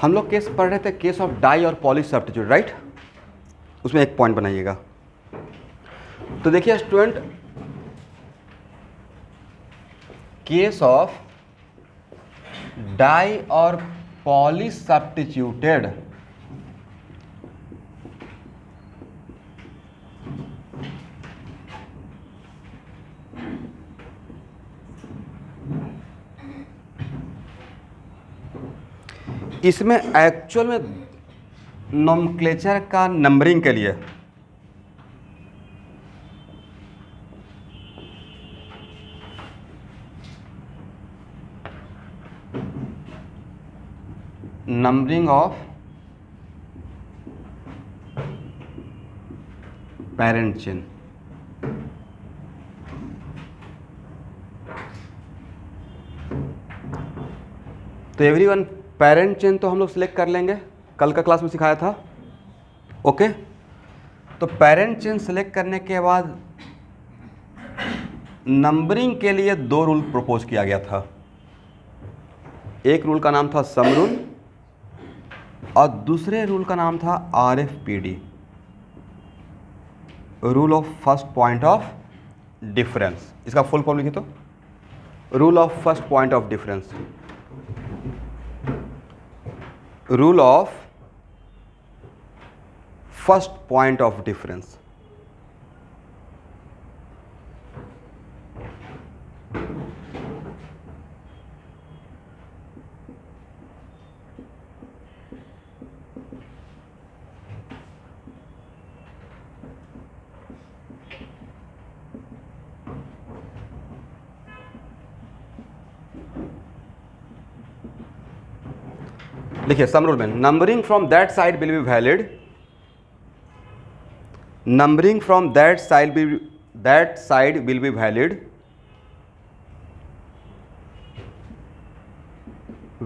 हम लोग केस पढ़ रहे थे, केस ऑफ डाई और पॉली सब्स्टिट्यूट, राइट। उसमें एक पॉइंट बनाइएगा। तो देखिए स्टूडेंट, केस ऑफ डाई और पॉली सब्स्टिट्यूटेड इसमें एक्चुअल में नोमेनक्लेचर का नंबरिंग के लिए नंबरिंग ऑफ पेरेंट चेन, तो एवरीवन पेरेंट चेन तो हम लोग सिलेक्ट कर लेंगे, कल का क्लास में सिखाया था। ओके, तो पेरेंट चेन सिलेक्ट करने के बाद नंबरिंग के लिए दो रूल प्रपोज किया गया था। एक रूल का नाम था सम रूल और दूसरे रूल का नाम था RFPD, rule of first point of difference. इसका फुल फॉर्म लिखिए तो, rule of first point of difference, rule of first point of difference. देखिए सम रूल में numbering from that side will be valid, numbering from that side will be valid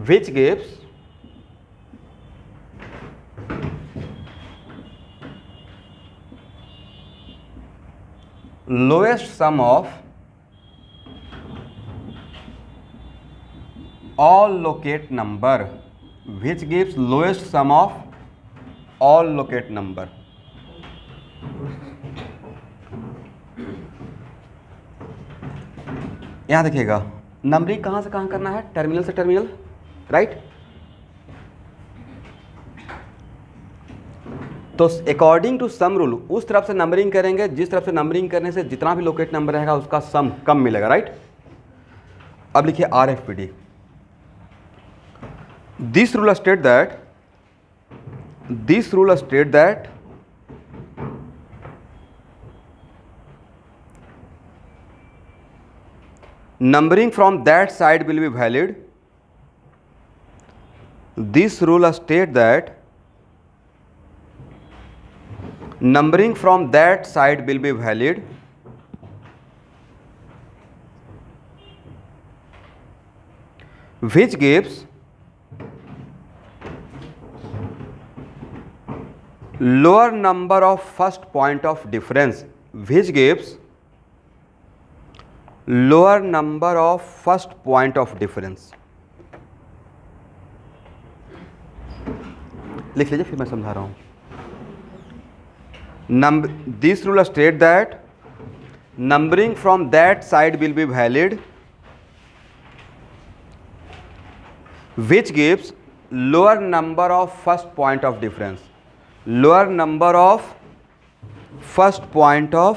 which gives lowest sum of all locate number, which gives lowest sum of all locate number। यहां देखिएगा numbering कहां से कहां करना है, terminal से terminal, right. तो according to sum rule उस तरफ से नंबरिंग करेंगे जिस तरफ से नंबरिंग करने से जितना भी लोकेट नंबर रहेगा उसका सम कम मिलेगा, राइट। अब लिखिए RFPD, this rule state that numbering from that side will be valid, this rule states that numbering from that side will be valid which gives lower number of first point of difference, which gives lower number of first point of difference। लिख लीजिए फिर मैं समझा रहा हूं। This rule state that numbering from that side will be valid which gives lower number of first point of difference, lower number of first point of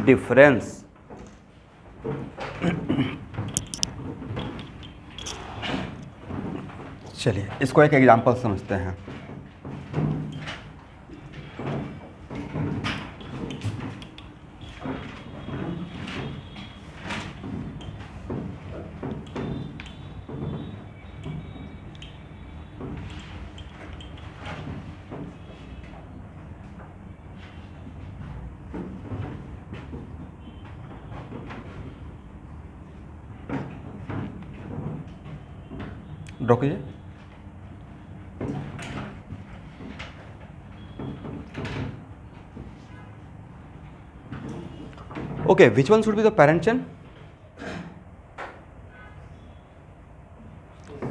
difference। चलिए इसको एक एग्जांपल समझते हैं। ड्रॉ कीजिए। Okay, which one should be the parent chain?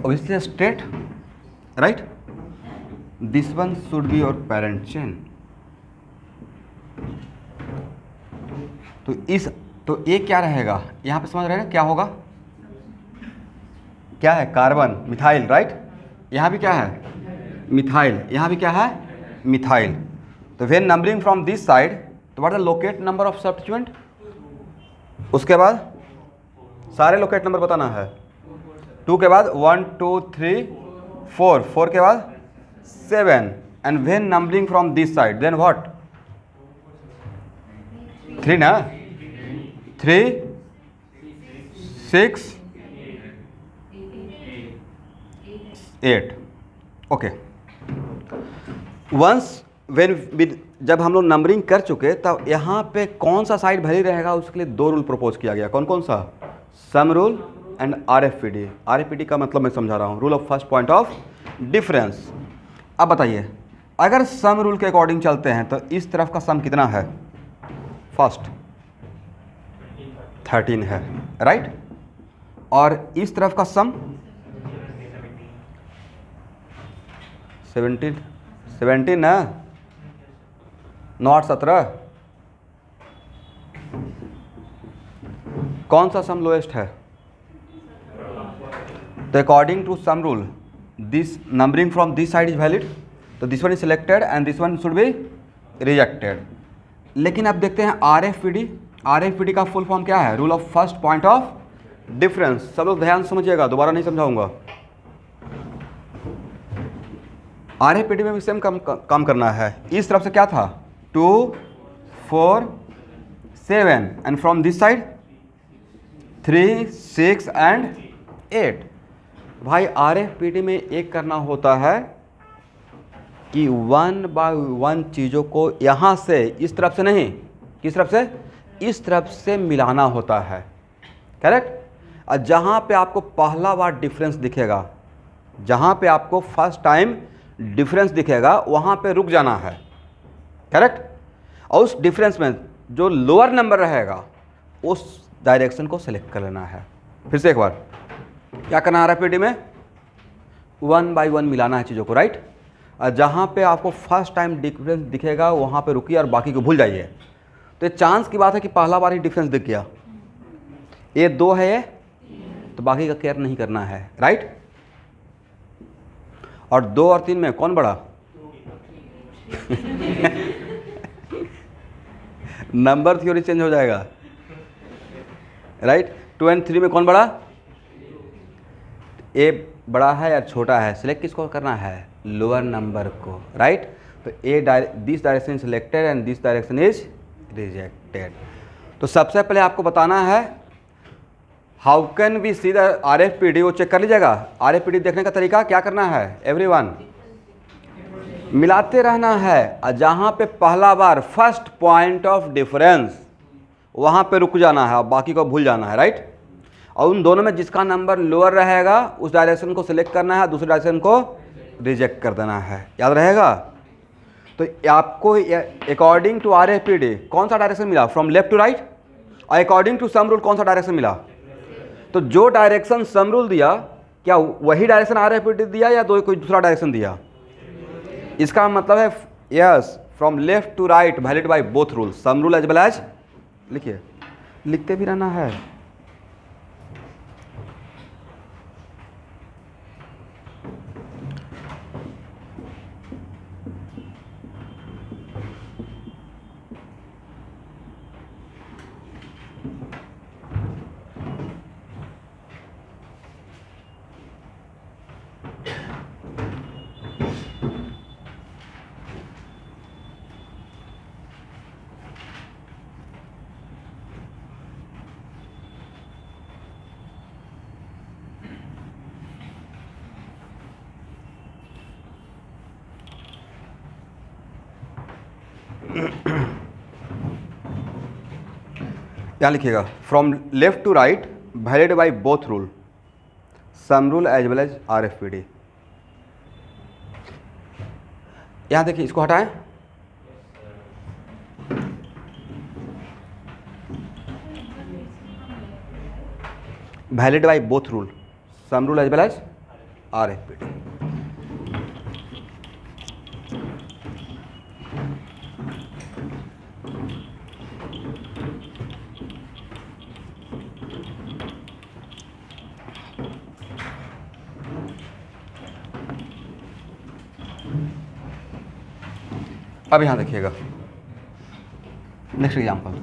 Obviously straight right, this one should be your parent chain. तो ये क्या रहेगा यहाँ पे, समझ रहे हैं क्या होगा, क्या है, कार्बन, मिथाइल, राइट। यहाँ भी क्या है, मिथाइल, यहाँ भी क्या है, मिथाइल। तो when numbering from this side, तो what the locate number of substituent, उसके बाद सारे लोकेट नंबर बताना है। 2 के बाद 1 2 3 4, 4 के बाद 7, and when numbering from this side then what, 3 ना, 3 6 8, ओके। वंस व्हेन जब हम लोग नंबरिंग कर चुके तब यहाँ पे कौन सा साइड भरी रहेगा उसके लिए 2 रूल प्रपोज किया गया। कौन कौन सा, sum rule and RFPD। RFPD का मतलब मैं समझा रहा हूँ, rule of first point of difference. अब बताइए, अगर सम रूल के अकॉर्डिंग चलते हैं तो इस तरफ का सम कितना है, फर्स्ट 13 है, राइट, और इस तरफ का सम 17 ना, 9 8 17, कौन सा सम लोएस्ट है। तो according to sum rule this numbering from this side is valid, तो this one is selected and this one should be rejected. लेकिन अब देखते हैं RFPD। RFPD का फुल फॉर्म क्या है, rule of first point of difference. सब लोग ध्यान समझिएगा, दोबारा नहीं समझाऊंगा। RFPD में भी सेम काम करना है। इस तरफ से क्या था, 2 4 7, and from this side 3 6 and 8। भाई RFPD में एक करना होता है कि 1 बाय 1 चीज़ों को यहाँ से, इस तरफ से नहीं, किस तरफ से, इस तरफ से मिलाना होता है, करेक्ट। और जहाँ पे आपको पहला बार डिफरेंस दिखेगा, जहाँ पे आपको फर्स्ट टाइम डिफरेंस दिखेगा वहाँ पे रुक जाना है, करेक्ट। और उस डिफरेंस में जो लोअर नंबर रहेगा उस डायरेक्शन को सेलेक्ट कर लेना है। फिर से एक बार क्या करना है, RFPD में 1 बाय 1 मिलाना है चीज़ों को, राइट। और जहाँ पे आपको फर्स्ट टाइम डिफरेंस दिखेगा वहाँ पे रुकिए और बाकी को भूल जाइए। तो ये चांस की बात है कि पहला बार ही डिफरेंस दिख गया, ये 2 है ये, तो बाकी का केयर नहीं करना है, राइट। और 2 और 3 में कौन बड़ा नंबर थ्योरी चेंज हो जाएगा, राइट। 2 और 3 में कौन बड़ा, ए बड़ा है या छोटा है, सिलेक्ट किसको करना है, लोअर नंबर को, राइट। तो this direction is selected and this direction is rejected. तो सबसे पहले आपको बताना है how can we see the RFPD, वो चेक कर लीजिएगा। RFPD देखने का तरीका क्या करना है, एवरीवन मिलाते रहना है, और जहाँ पे पहला बार फर्स्ट पॉइंट ऑफ डिफरेंस वहाँ पे रुक जाना है और बाकी को भूल जाना है, राइट। और उन दोनों में जिसका नंबर लोअर रहेगा उस डायरेक्शन को सिलेक्ट करना है, दूसरे डायरेक्शन को रिजेक्ट कर देना है, याद रहेगा। तो आपको अकॉर्डिंग टू RFPD कौन सा डायरेक्शन मिला, फ्रॉम लेफ्ट टू राइट, और अकॉर्डिंग टू सम रूल कौन सा डायरेक्शन मिला। तो जो डायरेक्शन सम रूल दिया क्या वही डायरेक्शन RFPD दिया या कोई दूसरा डायरेक्शन दिया, इसका मतलब है yes, from left to right valid by both rule, sum rule as well as, लिखिए, लिखते भी रहना है। यहाँ लिखिएगा, from left to right valid by both rule, sum rule as well as RFPD। यहाँ देखिए, इसको हटाएं, valid by both rule, sum rule as well as RFPD। अब यहाँ देखिएगा, नेक्स्ट एग्जाम्पल।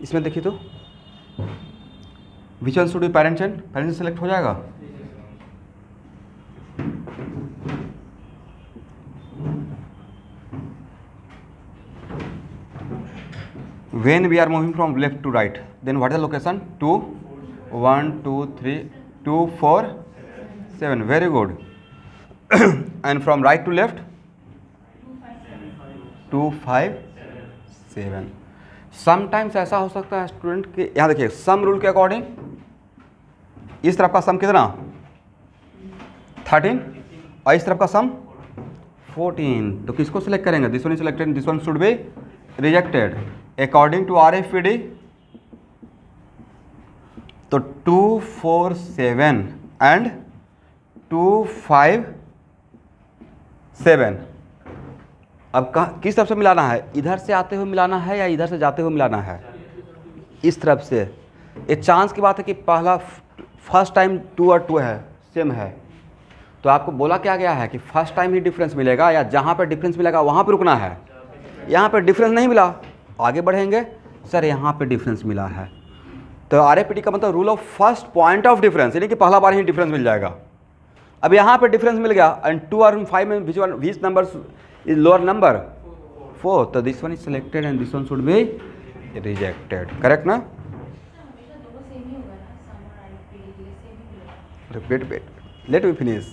इसमें देखिए तो which one should be parents and parents select हो जाएगा। When we are moving from left to right, then what is the location? 2, 1, 2, 3, 2, 4, 7. Very good. And from right to left? 2, 5, 7. Sometimes ऐसा हो सकता है student कि यहाँ देखिए सम रूल के अकॉर्डिंग इस तरफ का सम कितना 13 और इस तरफ का सम 14, तो किसको सिलेक्ट करेंगे? This one is selected, this one should be rejected according to RFPD। तो 2, 4, 7 एंड 2, 5, 7। अब कहाँ किस तरफ से मिलाना है? इधर से आते हुए मिलाना है या इधर से जाते हुए मिलाना है? इस तरफ से। ये चांस की बात है कि पहला फर्स्ट टाइम 2 और 2 है सेम है, तो आपको बोला क्या गया है कि फर्स्ट टाइम ही डिफरेंस मिलेगा या जहाँ पर डिफरेंस मिलेगा वहाँ पर रुकना है। यहाँ पर डिफरेंस नहीं मिला, आगे बढ़ेंगे, सर यहाँ पर डिफरेंस मिला है। तो RFPD का मतलब rule of first point of difference, यानी कि पहला बार ही डिफरेंस मिल जाएगा। अब यहाँ पर डिफरेंस मिल गया एंड 2 और 5 में which number is lower number 4, so this one is selected and this one should be rejected, correct ना? wait let me finish,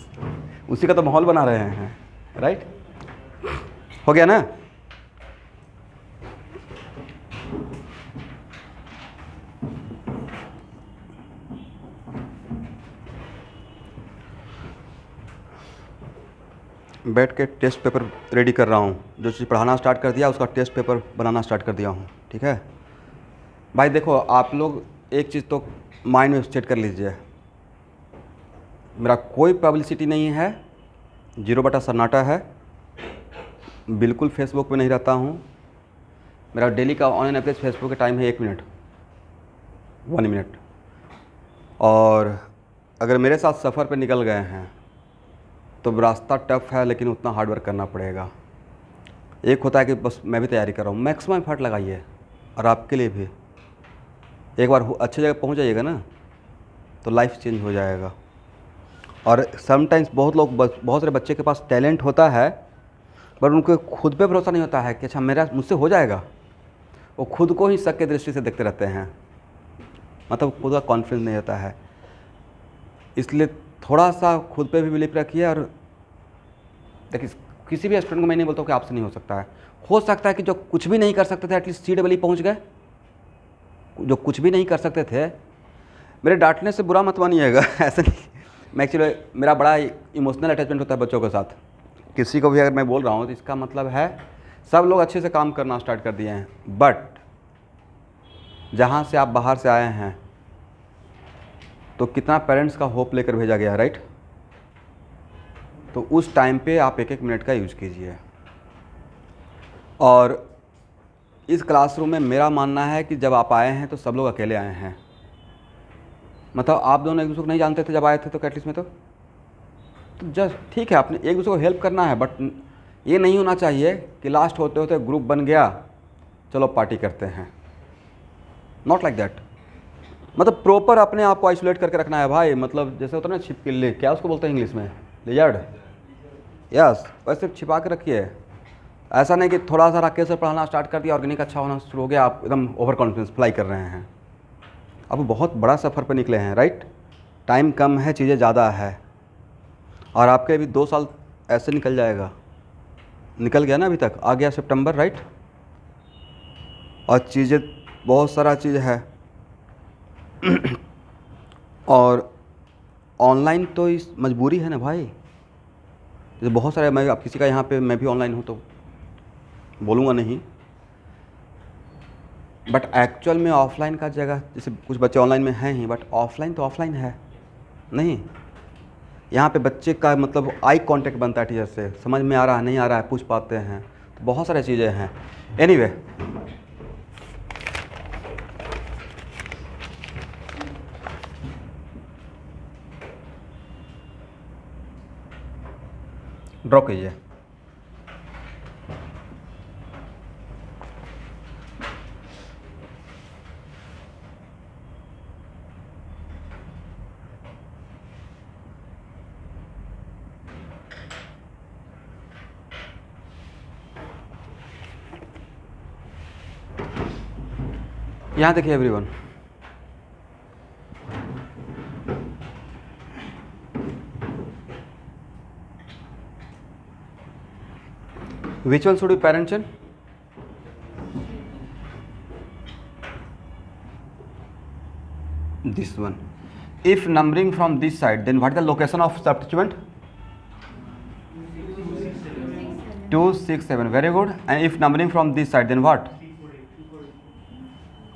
उसी का तो माहौल बना रहे हैं, राइट? हो गया ना? बैठ के टेस्ट पेपर रेडी कर रहा हूँ। जो चीज़ पढ़ाना स्टार्ट कर दिया उसका टेस्ट पेपर बनाना स्टार्ट कर दिया हूँ, ठीक है भाई? देखो आप लोग एक चीज़ तो माइंड में सेट कर लीजिए, मेरा कोई पब्लिसिटी नहीं है, 0 सन्नाटा है, बिल्कुल फेसबुक पे नहीं रहता हूँ। मेरा डेली का ऑनलाइन एवरेज फेसबुक का टाइम है 1 मिनट, 1 मिनट। और अगर मेरे साथ सफ़र पे निकल गए हैं तो रास्ता टफ है, लेकिन उतना हार्ड वर्क करना पड़ेगा। एक होता है कि बस मैं भी तैयारी कर रहा हूँ, मैक्सिमम एफर्ट लगाइए, और आपके लिए भी एक बार अच्छी जगह पहुँच जाइएगा ना तो लाइफ चेंज हो जाएगा। और समटाइम्स बहुत सारे बच्चे के पास टैलेंट होता है, पर उनको खुद पे भरोसा नहीं होता है कि अच्छा मुझसे हो जाएगा। वो खुद को ही शक की दृष्टि से देखते रहते हैं, मतलब खुद का कॉन्फिडेंस नहीं होता है। इसलिए थोड़ा सा खुद पे भी बिलीव रखिए। और देखिए किसी भी स्टूडेंट को मैं नहीं बोलता हूँ कि आपसे नहीं हो सकता है कि जो कुछ भी नहीं कर सकते थे एटलीस्ट CEE पहुँच गए। जो कुछ भी नहीं कर सकते थे, मेरे डांटने से बुरा मत मानिएगा ऐसा नहीं, मैं एक्चुअली मेरा बड़ा इमोशनल अटैचमेंट होता है बच्चों के साथ। किसी को भी अगर मैं बोल रहा हूँ तो इसका मतलब है सब लोग अच्छे से काम करना स्टार्ट कर दिए हैं, बट जहाँ से आप बाहर से आए हैं तो कितना पेरेंट्स का होप लेकर भेजा गया है, राइट? तो उस टाइम पे आप 1-1 मिनट का यूज कीजिए। और इस क्लासरूम में मेरा मानना है कि जब आप आए हैं तो सब लोग अकेले आए हैं, मतलब आप दोनों एक दूसरे को नहीं जानते थे जब आए थे तो कैटलिस्ट में तो जस्ट ठीक है, आपने एक दूसरे को हेल्प करना है, बट ये नहीं होना चाहिए कि लास्ट होते होते ग्रुप बन गया चलो पार्टी करते हैं, नॉट लाइक दैट। मतलब प्रॉपर अपने आप को आइसोलेट करके रखना है भाई। मतलब जैसे होता है ना छिपकली, क्या उसको बोलते हैं इंग्लिश में, लिजर्ड, यस, वैसे छिपा के रखिए। ऐसा नहीं कि थोड़ा सा राकेश से पढ़ाना स्टार्ट कर दिया, ऑर्गेनिक अच्छा होना शुरू हो गया, आप एकदम ओवर कॉन्फिडेंस फ्लाई कर रहे हैं। अब बहुत बड़ा सफ़र पे निकले हैं, राइट? टाइम कम है, चीज़ें ज़्यादा है, और आपके अभी 2 साल ऐसे निकल जाएगा, निकल गया ना, अभी तक आ गया सितंबर, राइट? और चीज़ें बहुत सारा चीज़ है। और ऑनलाइन तो इस मजबूरी है ना भाई। जैसे बहुत सारे, मैं अब किसी का यहाँ पे मैं भी ऑनलाइन हूँ तो बोलूँगा नहीं, बट एक्चुअल में ऑफलाइन का जगह, जैसे कुछ बच्चे ऑनलाइन में हैं ही, बट ऑफलाइन तो ऑफलाइन है नहीं। यहाँ पे बच्चे का मतलब आई कांटेक्ट बनता है टीचर से, समझ में आ रहा है नहीं आ रहा है पूछ पाते हैं, तो बहुत सारी चीज़ें हैं। एनीवे ड्रॉ कीजिए। यहाँ देखिए everyone, which one should be parent chain? This one. If numbering from this side, then what is the location of substituent? 2, 6, 7. Very good. And if numbering from this side, then what?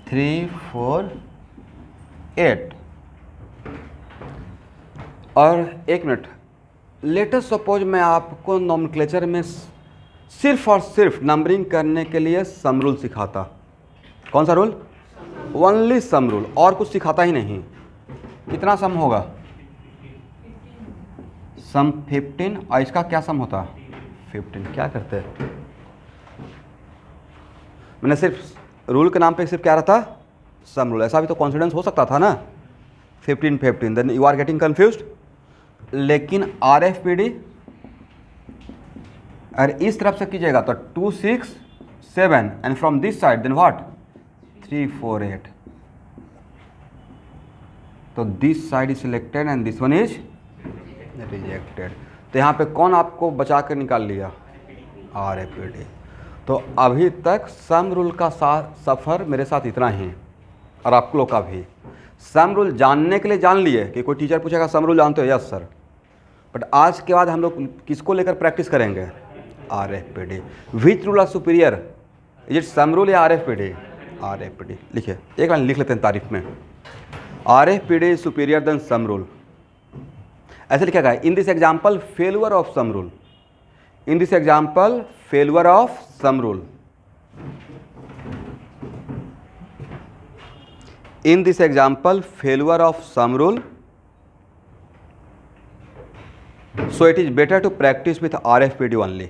3, 4, 8. और एक minute, latest suppose मैं आपको nomenclature में सिर्फ और सिर्फ numbering करने के लिए सम रूल सिखाता। कौन सा रूल? ओनली सम रूल, और कुछ सिखाता ही नहीं। कितना सम होगा? सम 15, और इसका क्या सम होता? 15। क्या करते हैं, मैंने सिर्फ रूल के नाम पे सिर्फ क्या रहता? Sum rule. ऐसा भी तो कॉन्फिडेंस हो सकता था ना, 15 15, then you are getting confused. लेकिन RFPD अगर इस तरफ से कीजिएगा तो 2, 6, 7 and from this side then what? 3, 4, 8। तो this side is selected and this one is rejected. तो यहाँ पे कौन आपको बचा कर निकाल लिया? RFPD। तो अभी तक सम रूल का सफ़र मेरे साथ इतना ही, और आप लोग का भी। सम रूल जानने के लिए जान लिए कि कोई टीचर पूछेगा सम रूल जानते हो? Yes sir. बट आज के बाद हम लोग किसको लेकर प्रैक्टिस करेंगे? RFPD। Which rule are superior, is it sum rule या RFPD? RFPD। लिखिए, एक लाइन लिख लेते हैं तारीफ में, RFPD is superior than sum rule. ऐसे लिखा गया, in this example failure of sum rule, in this example failure of sum rule, in this example failure of sum rule, so it is better to practice with RFPD only.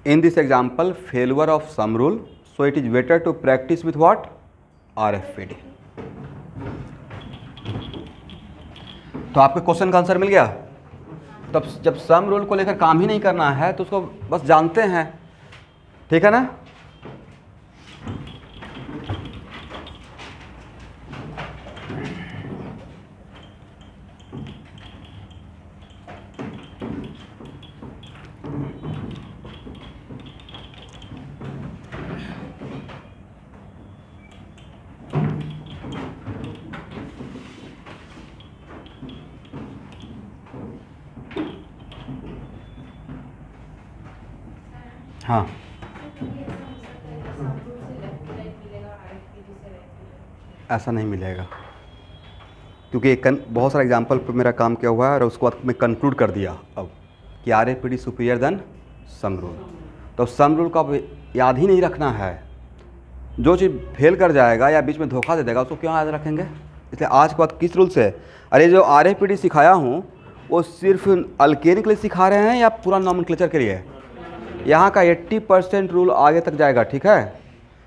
In this example failure of sum rule, so it is better to practice with what? RFPD. तो आपके question का answer मिल गया। तब जब sum rule को लेकर काम ही नहीं करना है तो उसको बस जानते हैं, ठीक है ना? हाँ, ऐसा नहीं मिलेगा, क्योंकि बहुत सारा एग्जाम्पल पर मेरा काम किया हुआ है और उसके बाद मैं कंक्लूड कर दिया अब कि RFPD superior than sum rule. तो सम रूल का याद ही नहीं रखना है। जो चीज़ फेल कर जाएगा या बीच में धोखा दे देगा उसको क्यों याद रखेंगे? इसलिए आज के बाद किस रूल से, अरे जो RFPD सिखाया हूँ वो सिर्फ अल्केन के लिए सिखा रहे हैं या पूरा नॉमेनक्लेचर के लिए? यहाँ का 80% रूल आगे तक जाएगा, ठीक है?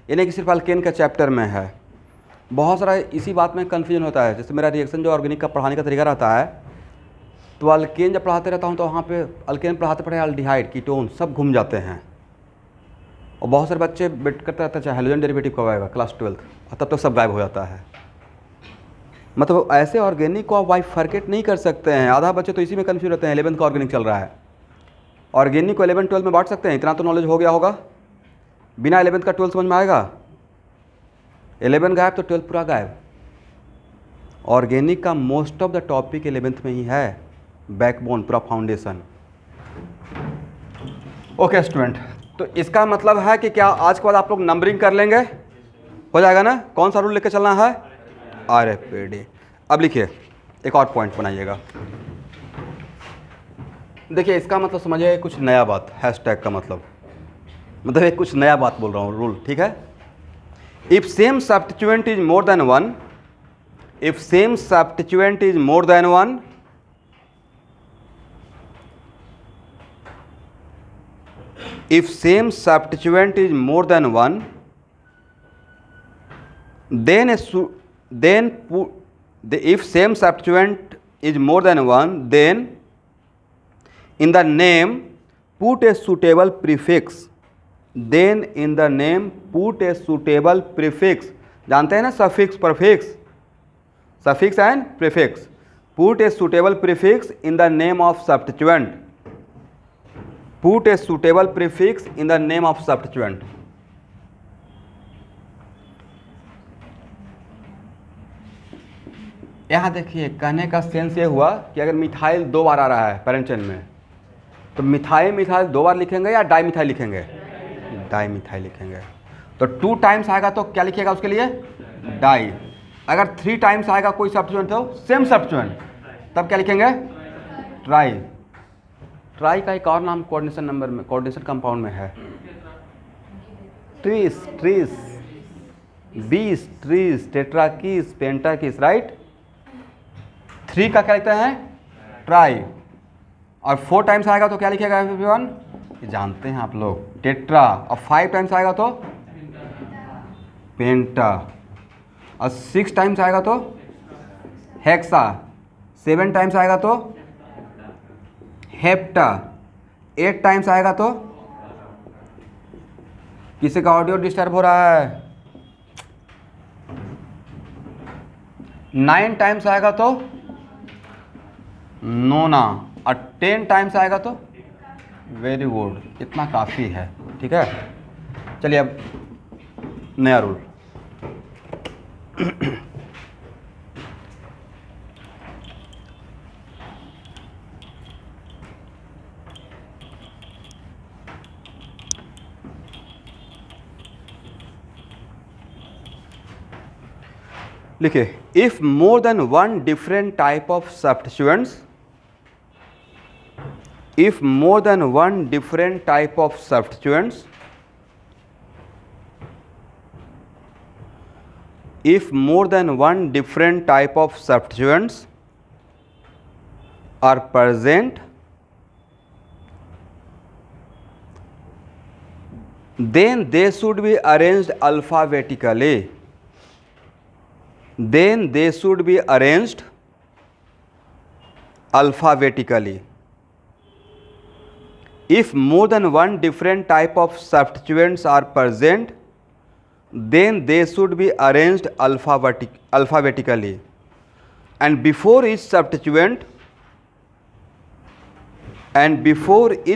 ये नहीं कि सिर्फ अल्केन का चैप्टर में है। बहुत सारा इसी बात में कन्फ्यूजन होता है। जैसे मेरा रिएक्शन जो ऑर्गेनिक का पढ़ाने का तरीका रहता है, तो अल्केन जब पढ़ाते रहता हूँ तो वहाँ पे अल्केन पढ़ाते पढ़े अल्डिहाइड, कीटोन सब घूम जाते हैं। और बहुत सारे बच्चे वेट करते रहते हैं चाहे हेलोजन डेरिवेटिव कब आएगा क्लास 12, और तब तक सब गायब हो जाता है। मतलब ऐसे ऑर्गेनिक को आप बाइफरकेट नहीं कर सकते हैं। आधा बच्चे तो इसी में कन्फ्यूज रहते हैं, 11th का ऑर्गेनिक चल रहा है। ऑर्गेनिक को 11, 12 में बांट सकते हैं, इतना तो नॉलेज हो गया होगा। बिना 11th का 12 समझ में आएगा? 11 गायब तो 12 पूरा गायब। ऑर्गेनिक का most of the topic 11th में ही है, बैकबोन, पूरा फाउंडेशन। ओके स्टूडेंट, तो इसका मतलब है कि क्या आज के बाद आप लोग नंबरिंग कर लेंगे, हो जाएगा ना? कौन सा रूल लेके चलना है? RFPD। अब लिखिए, एक और पॉइंट बनाइएगा। देखिए इसका मतलब समझिए कुछ नया बात, हैशटैग का मतलब एक कुछ नया बात बोल रहा हूँ, रूल, ठीक है? If same substituent is more than one, if same substituent is more than one, if same substituent is more than one, then if same substituent is more than one, then in the name put a suitable prefix, then in the name put a suitable prefix। जानते हैं ना suffix prefix, suffix and prefix। put a suitable prefix in the name of substituent, put a suitable prefix in the name of substituent। यहाँ देखिए, कहने का sense ये हुआ कि अगर मिथाइल 2 बार आ रहा है पेरेंट चेन में, तो मिथाइल 2 बार लिखेंगे या डाई मिथाइल लिखेंगे? डाई मिथाइल लिखेंगे। तो 2 टाइम्स आएगा तो क्या लिखिएगा उसके लिए? डाई। अगर 3 टाइम्स आएगा कोई सब्स्टिट्यूएंट तो सेम सब्स्टिट्यूएंट, तब क्या लिखेंगे? ट्राई। ट्राई का एक और नाम कोऑर्डिनेशन नंबर में, कोऑर्डिनेशन कंपाउंड में है, ट्रीस, बीस, ट्रीस, टेट्राकीस, पेंटाकीस, राइट? 3 का क्या लिखते हैं? ट्राई। और 4 टाइम्स आएगा तो क्या लिखेगा एवरीवन? ये जानते हैं आप लोग, टेट्रा। और 5 टाइम्स आएगा तो पेंटा। और 6 टाइम्स आएगा तो हेक्सा। 7 टाइम्स आएगा तो हेप्टा। 8 टाइम्स आएगा तो, किसी का ऑडियो डिस्टर्ब हो रहा है, 9 टाइम्स आएगा तो नोना। और 10 टाइम्स आएगा तो वेरी गुड। इतना काफ़ी है, ठीक है? चलिए अब नया रूल। लिखिए, if more than one different type of substituents, if more than one different type of substituents, if more than one different type of substituents are present, then they should be arranged alphabetically, then they should be arranged alphabetically। If more than one different type of substituents are present, then they should be arranged alphabetically, and before each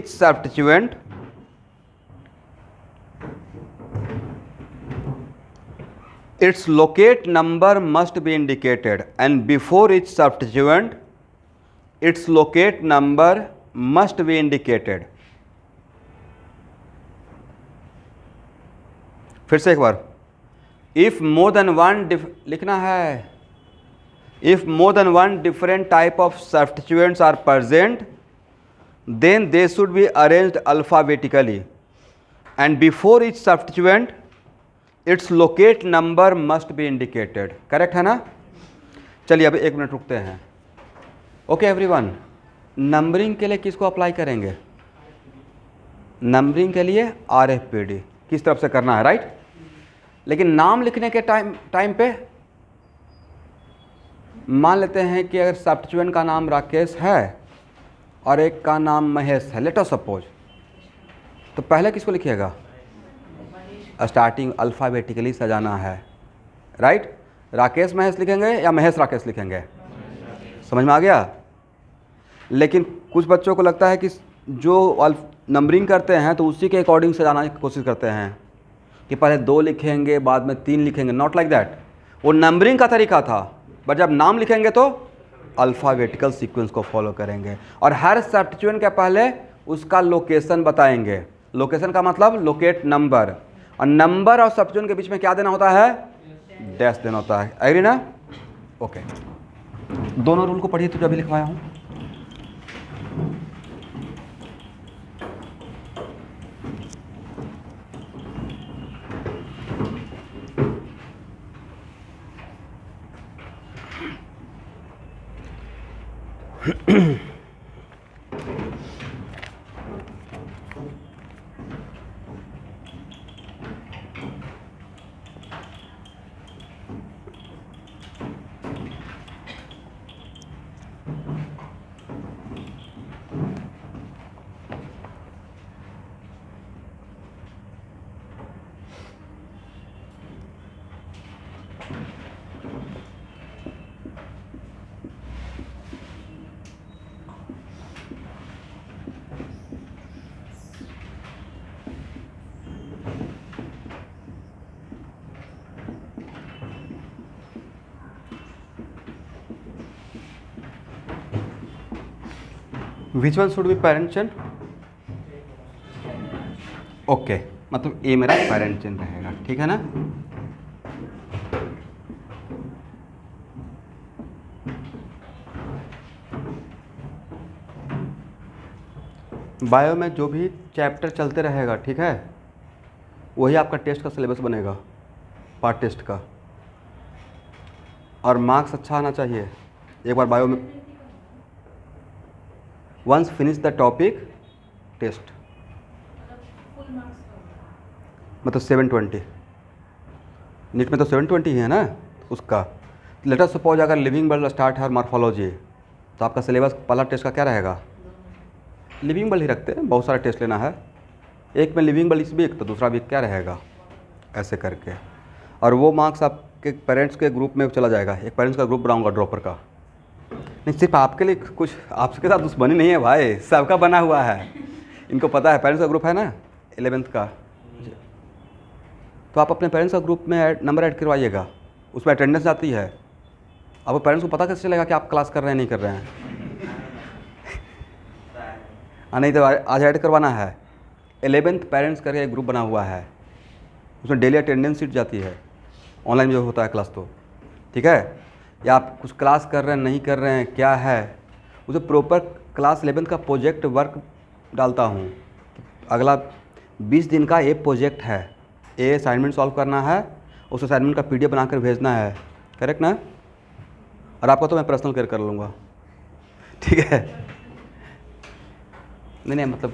substituent, its locate number must be indicated, and before each substituent, its locate number must be indicated। फिर से एक बार, if more than one लिखना है, if more than one different type of substituents are present, then they should be arranged alphabetically, and before each substituent its locate number must be indicated. Correct है ना? चलिए अब 1 minute रुकते हैं। Okay everyone, numbering के लिए किसको apply करेंगे? नंबरिंग के लिए RFPD किस तरफ से करना है, राइट? लेकिन नाम लिखने के टाइम पे मान लेते हैं कि अगर सब्स्टिट्यूएंट का नाम राकेश है और एक का नाम महेश है, लेट अस सपोज, तो पहले किसको लिखिएगा? स्टार्टिंग अल्फ़ाबेटिकली सजाना है, राइट? राकेश महेश लिखेंगे या महेश राकेश लिखेंगे? समझ में आ गया? लेकिन कुछ बच्चों को लगता है कि जो नंबरिंग करते हैं तो उसी के अकॉर्डिंग सजाने की कोशिश करते हैं कि पहले 2 लिखेंगे बाद में 3 लिखेंगे, नॉट लाइक दैट। वो नंबरिंग का तरीका था, बट जब नाम लिखेंगे तो अल्फ़ाबेटिकल सीक्वेंस को फॉलो करेंगे और हर सब्स्टिट्यूएंट के पहले उसका लोकेशन बताएंगे। लोकेशन का मतलब लोकेट नंबर, और नंबर और सब्स्टिट्यूएंट के बीच में क्या देना होता है? डैश देना होता है। एग्री ना? ओके, दोनों रूल को पढ़िए तो जो अभी लिखवाया हूँ। विच one should be parent chain? Okay, मतलब ए मेरा पेरेंट चेन रहेगा, ठीक है ना? बायो में जो भी चैप्टर चलते रहेगा, ठीक है, वही आपका टेस्ट का सिलेबस बनेगा, पार्ट टेस्ट का, और मार्क्स अच्छा आना चाहिए। एक बार बायो में once finish the topic test, मतलब 720, नीट में तो 720 ही है ना उसका। लेटर सपोज अगर लिविंग वर्ल्ड स्टार्ट है मॉर्फोलॉजी, तो आपका सिलेबस पहला टेस्ट का क्या रहेगा? लिविंग वर्ल्ड ही रखते हैं, बहुत सारा टेस्ट लेना है, एक में लिविंग वर्ल्ड इस वीक तो दूसरा वीक क्या रहेगा, ऐसे करके। और वो मार्क्स आपके पेरेंट्स के ग्रुप में चला जाएगा। एक पेरेंट्स का ग्रुप बनाऊंगा ड्रॉपर का, नहीं सिर्फ आपके लिए, कुछ आपके साथ दुश्मनी नहीं है भाई, सबका बना हुआ है। इनको पता है पेरेंट्स का ग्रुप है ना 11th का, तो आप अपने पेरेंट्स का ग्रुप में नंबर ऐड करवाइएगा, उसमें अटेंडेंस आती है। अब पेरेंट्स को पता कैसे चलेगा कि आप क्लास कर रहे हैं नहीं कर रहे हैं? नहीं तो आज ऐड करवाना है। 11th पेरेंट्स करके एक ग्रुप बना हुआ है, उसमें डेली अटेंडेंस सीट जाती है, ऑनलाइन जो होता है क्लास, तो ठीक है। या आप कुछ क्लास कर रहे हैं नहीं कर रहे हैं क्या है, उसे प्रॉपर क्लास 11th का प्रोजेक्ट वर्क डालता हूँ। अगला 20 दिन का ये प्रोजेक्ट है, ये असाइनमेंट सॉल्व करना है, उस असाइनमेंट का PDF बनाकर भेजना है, करेक्ट ना? और आपका तो मैं पर्सनल केयर कर लूँगा, ठीक है? नहीं मतलब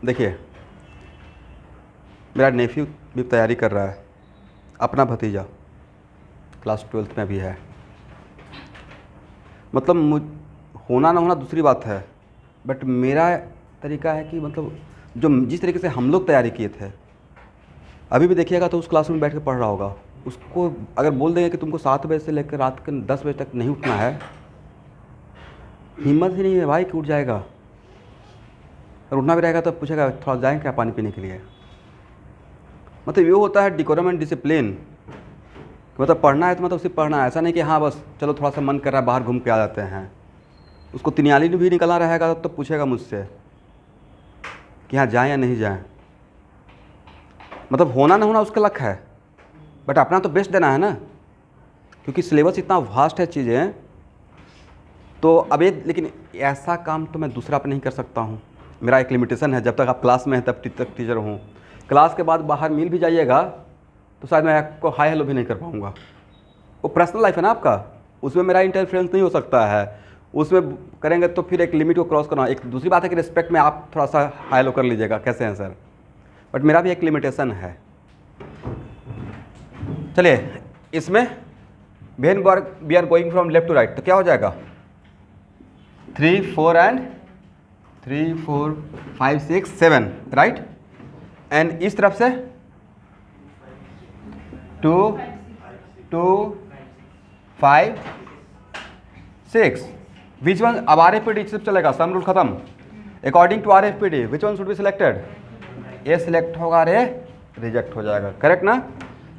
देखिए, मेरा नेफ्यू भी तैयारी कर रहा है, अपना भतीजा क्लास 12th में भी है। मतलब होना ना होना दूसरी बात है, बट मेरा तरीका है कि मतलब जो जिस तरीके से हम लोग तैयारी किए थे, अभी भी देखिएगा तो उस क्लास में बैठ के पढ़ रहा होगा। उसको अगर बोल देंगे कि तुमको 7 बजे से लेकर रात के 10 बजे तक नहीं उठना है, हिम्मत ही नहीं है भाई कि उठ जाएगा। और उठना भी रहेगा तो पूछेगा थोड़ा जाएँ क्या पानी पीने के लिए। मतलब ये होता है डिकोरम एंड डिसिप्लिन, मतलब पढ़ना है तो मतलब सिर्फ पढ़ना है, ऐसा नहीं कि हाँ बस चलो थोड़ा सा मन कर रहा है बाहर घूम के आ जाते हैं। उसको तिनियाली भी निकलना रहेगा तो पूछेगा मुझसे कि हाँ जाएँ या नहीं जाएँ। मतलब होना ना होना उसका लक है, बट अपना तो बेस्ट देना है ना, क्योंकि सिलेबस इतना वास्ट है चीज़ें। तो अब ये, लेकिन ऐसा काम तो मैं दूसरा पे नहीं कर सकता हूँ, मेरा एक लिमिटेशन है। जब तक आप क्लास में हैं तब तक टीचर हूँ, क्लास के बाद बाहर मिल भी जाइएगा तो शायद मैं आपको हाई हेलो भी नहीं कर पाऊँगा। वो पर्सनल लाइफ है ना आपका, उसमें मेरा इंटरफेरेंस नहीं हो सकता है। उसमें करेंगे तो फिर एक लिमिट को क्रॉस करना। एक दूसरी बात है कि रिस्पेक्ट में आप थोड़ा सा हाई हेलो कर लीजिएगा, कैसे हैं सर, बट मेरा भी एक लिमिटेशन है। चलिए, इसमें when we are going from left to right तो क्या हो जाएगा? 3 4 एंड 3 4 5 6 7, राइट। एंड इस तरफ से 2 2 5 6। Which one? अब RFPD सिर्फ चलेगा, सम रूल खत्म। According to RFPD which one should be selected? A select होगा और ए रिजेक्ट हो जाएगा, करेक्ट ना।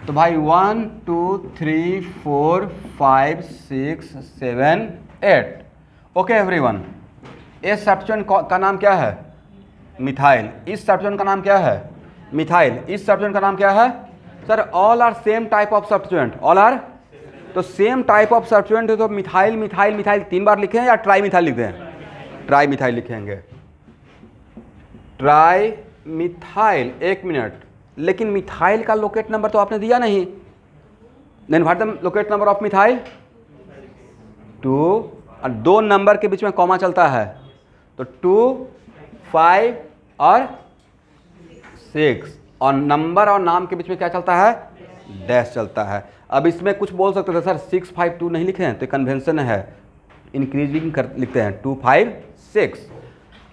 तो भाई 1 2 3 4 5 6 7 8। ओके एवरीवन, इस सब्स्टिट्यूएंट का नाम क्या है? मिथाइल। इस सब्स्टिट्यूएंट का नाम क्या है? मिथाइल। इस सब्स्टिट्यूएंट का नाम क्या है? Sir all are same type of substituent, all are. तो सेम टाइप ऑफ सब्स्टिट्यूएंट है तो मिथाइल मिथाइल मिथाइल 3 बार लिखें या ट्राई मिथाइल लिख दें? ट्राई मिथाइल लिखेंगे, ट्राई मिथाइल। एक मिनट, लेकिन मिथाइल का लोकेट नंबर तो आपने दिया नहीं। Then what the locate number of methyl? 2, और 2 नंबर के बीच में कॉमा चलता है, तो 2 5 और 6, और नंबर और नाम के बीच में क्या चलता है? डैश चलता है। अब इसमें कुछ बोल सकते थे सर 6 5 2 नहीं लिखे हैं, तो कन्वेंशन है इंक्रीजिंग कर लिखते हैं 2 5 6।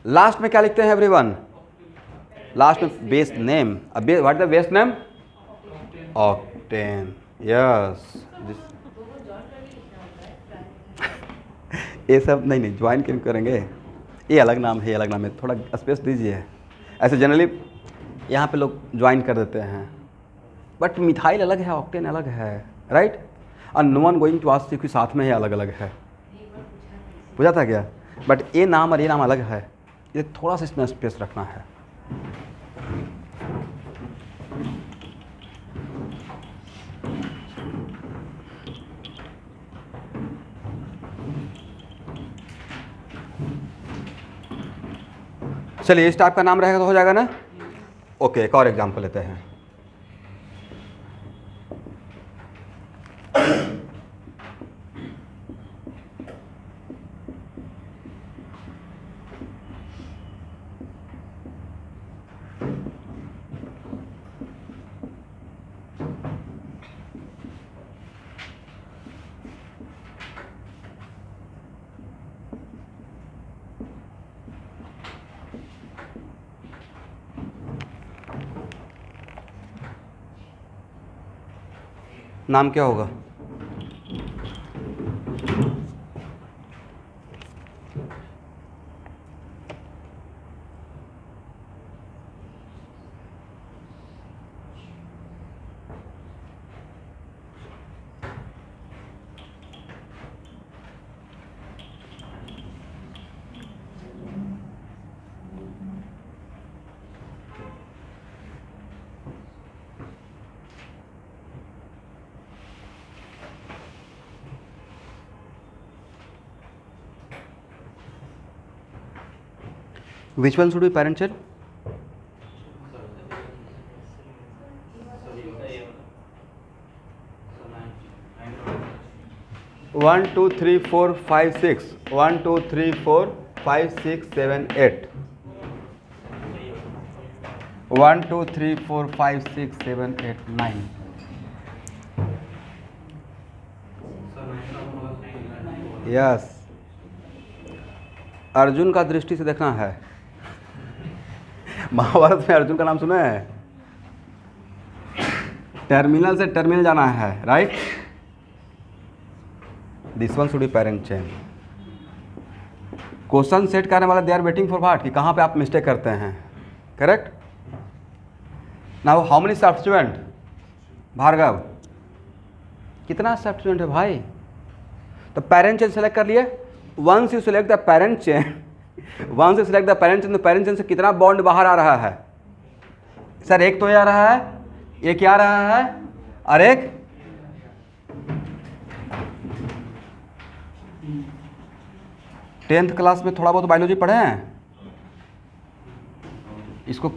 लास्ट में क्या लिखते हैं एवरीवन? लास्ट में बेस नेम। अब what the base name? Octane. Yes, ये सब नहीं ज्वाइन क्यों करेंगे? ये अलग नाम है, ये अलग नाम है, थोड़ा स्पेस दीजिए। ऐसे जनरली यहाँ पे लोग ज्वाइन कर देते हैं, बट मिथाइल अलग है, ऑक्टेन अलग है, राइट। और no one going to ask कि साथ में ये अलग अलग है, बुझा था क्या? बट ये नाम और ये नाम अलग है, ये थोड़ा सा इसमें स्पेस रखना है। चलिए, इस टाइप का नाम रहेगा तो हो जाएगा ना। ओके, एक और एग्जांपल लेते हैं। नाम क्या होगा? Which one should be parent child? One, two, three, four, five, six. 1 2 3 4 5 6 7 8. 1 2 3 4 5 6 7 8 9. Yes, Arjun का दृष्टि से देखना है। महाभारत में अर्जुन का नाम सुना है? टर्मिनल से टर्मिनल जाना है, right. This one should be parent chain. Question set करने वाला they are waiting for what, कि कहाँ पे आप मिस्टेक करते हैं, correct. Now how many substituent? Bhargava, कितना सब्स्टिट्यूएंट है भाई? तो पेरेंट चेन सेलेक्ट कर लिए। Once you select the parent chain, once you select the parent chain, तो पेरेंट चेन से कितना बॉन्ड बाहर आ रहा है? सर एक तो ये आ रहा है, एक क्या आ रहा है, और एक 10th क्लास में थोड़ा बहुत बायोलॉजी पढ़े हैं। इसको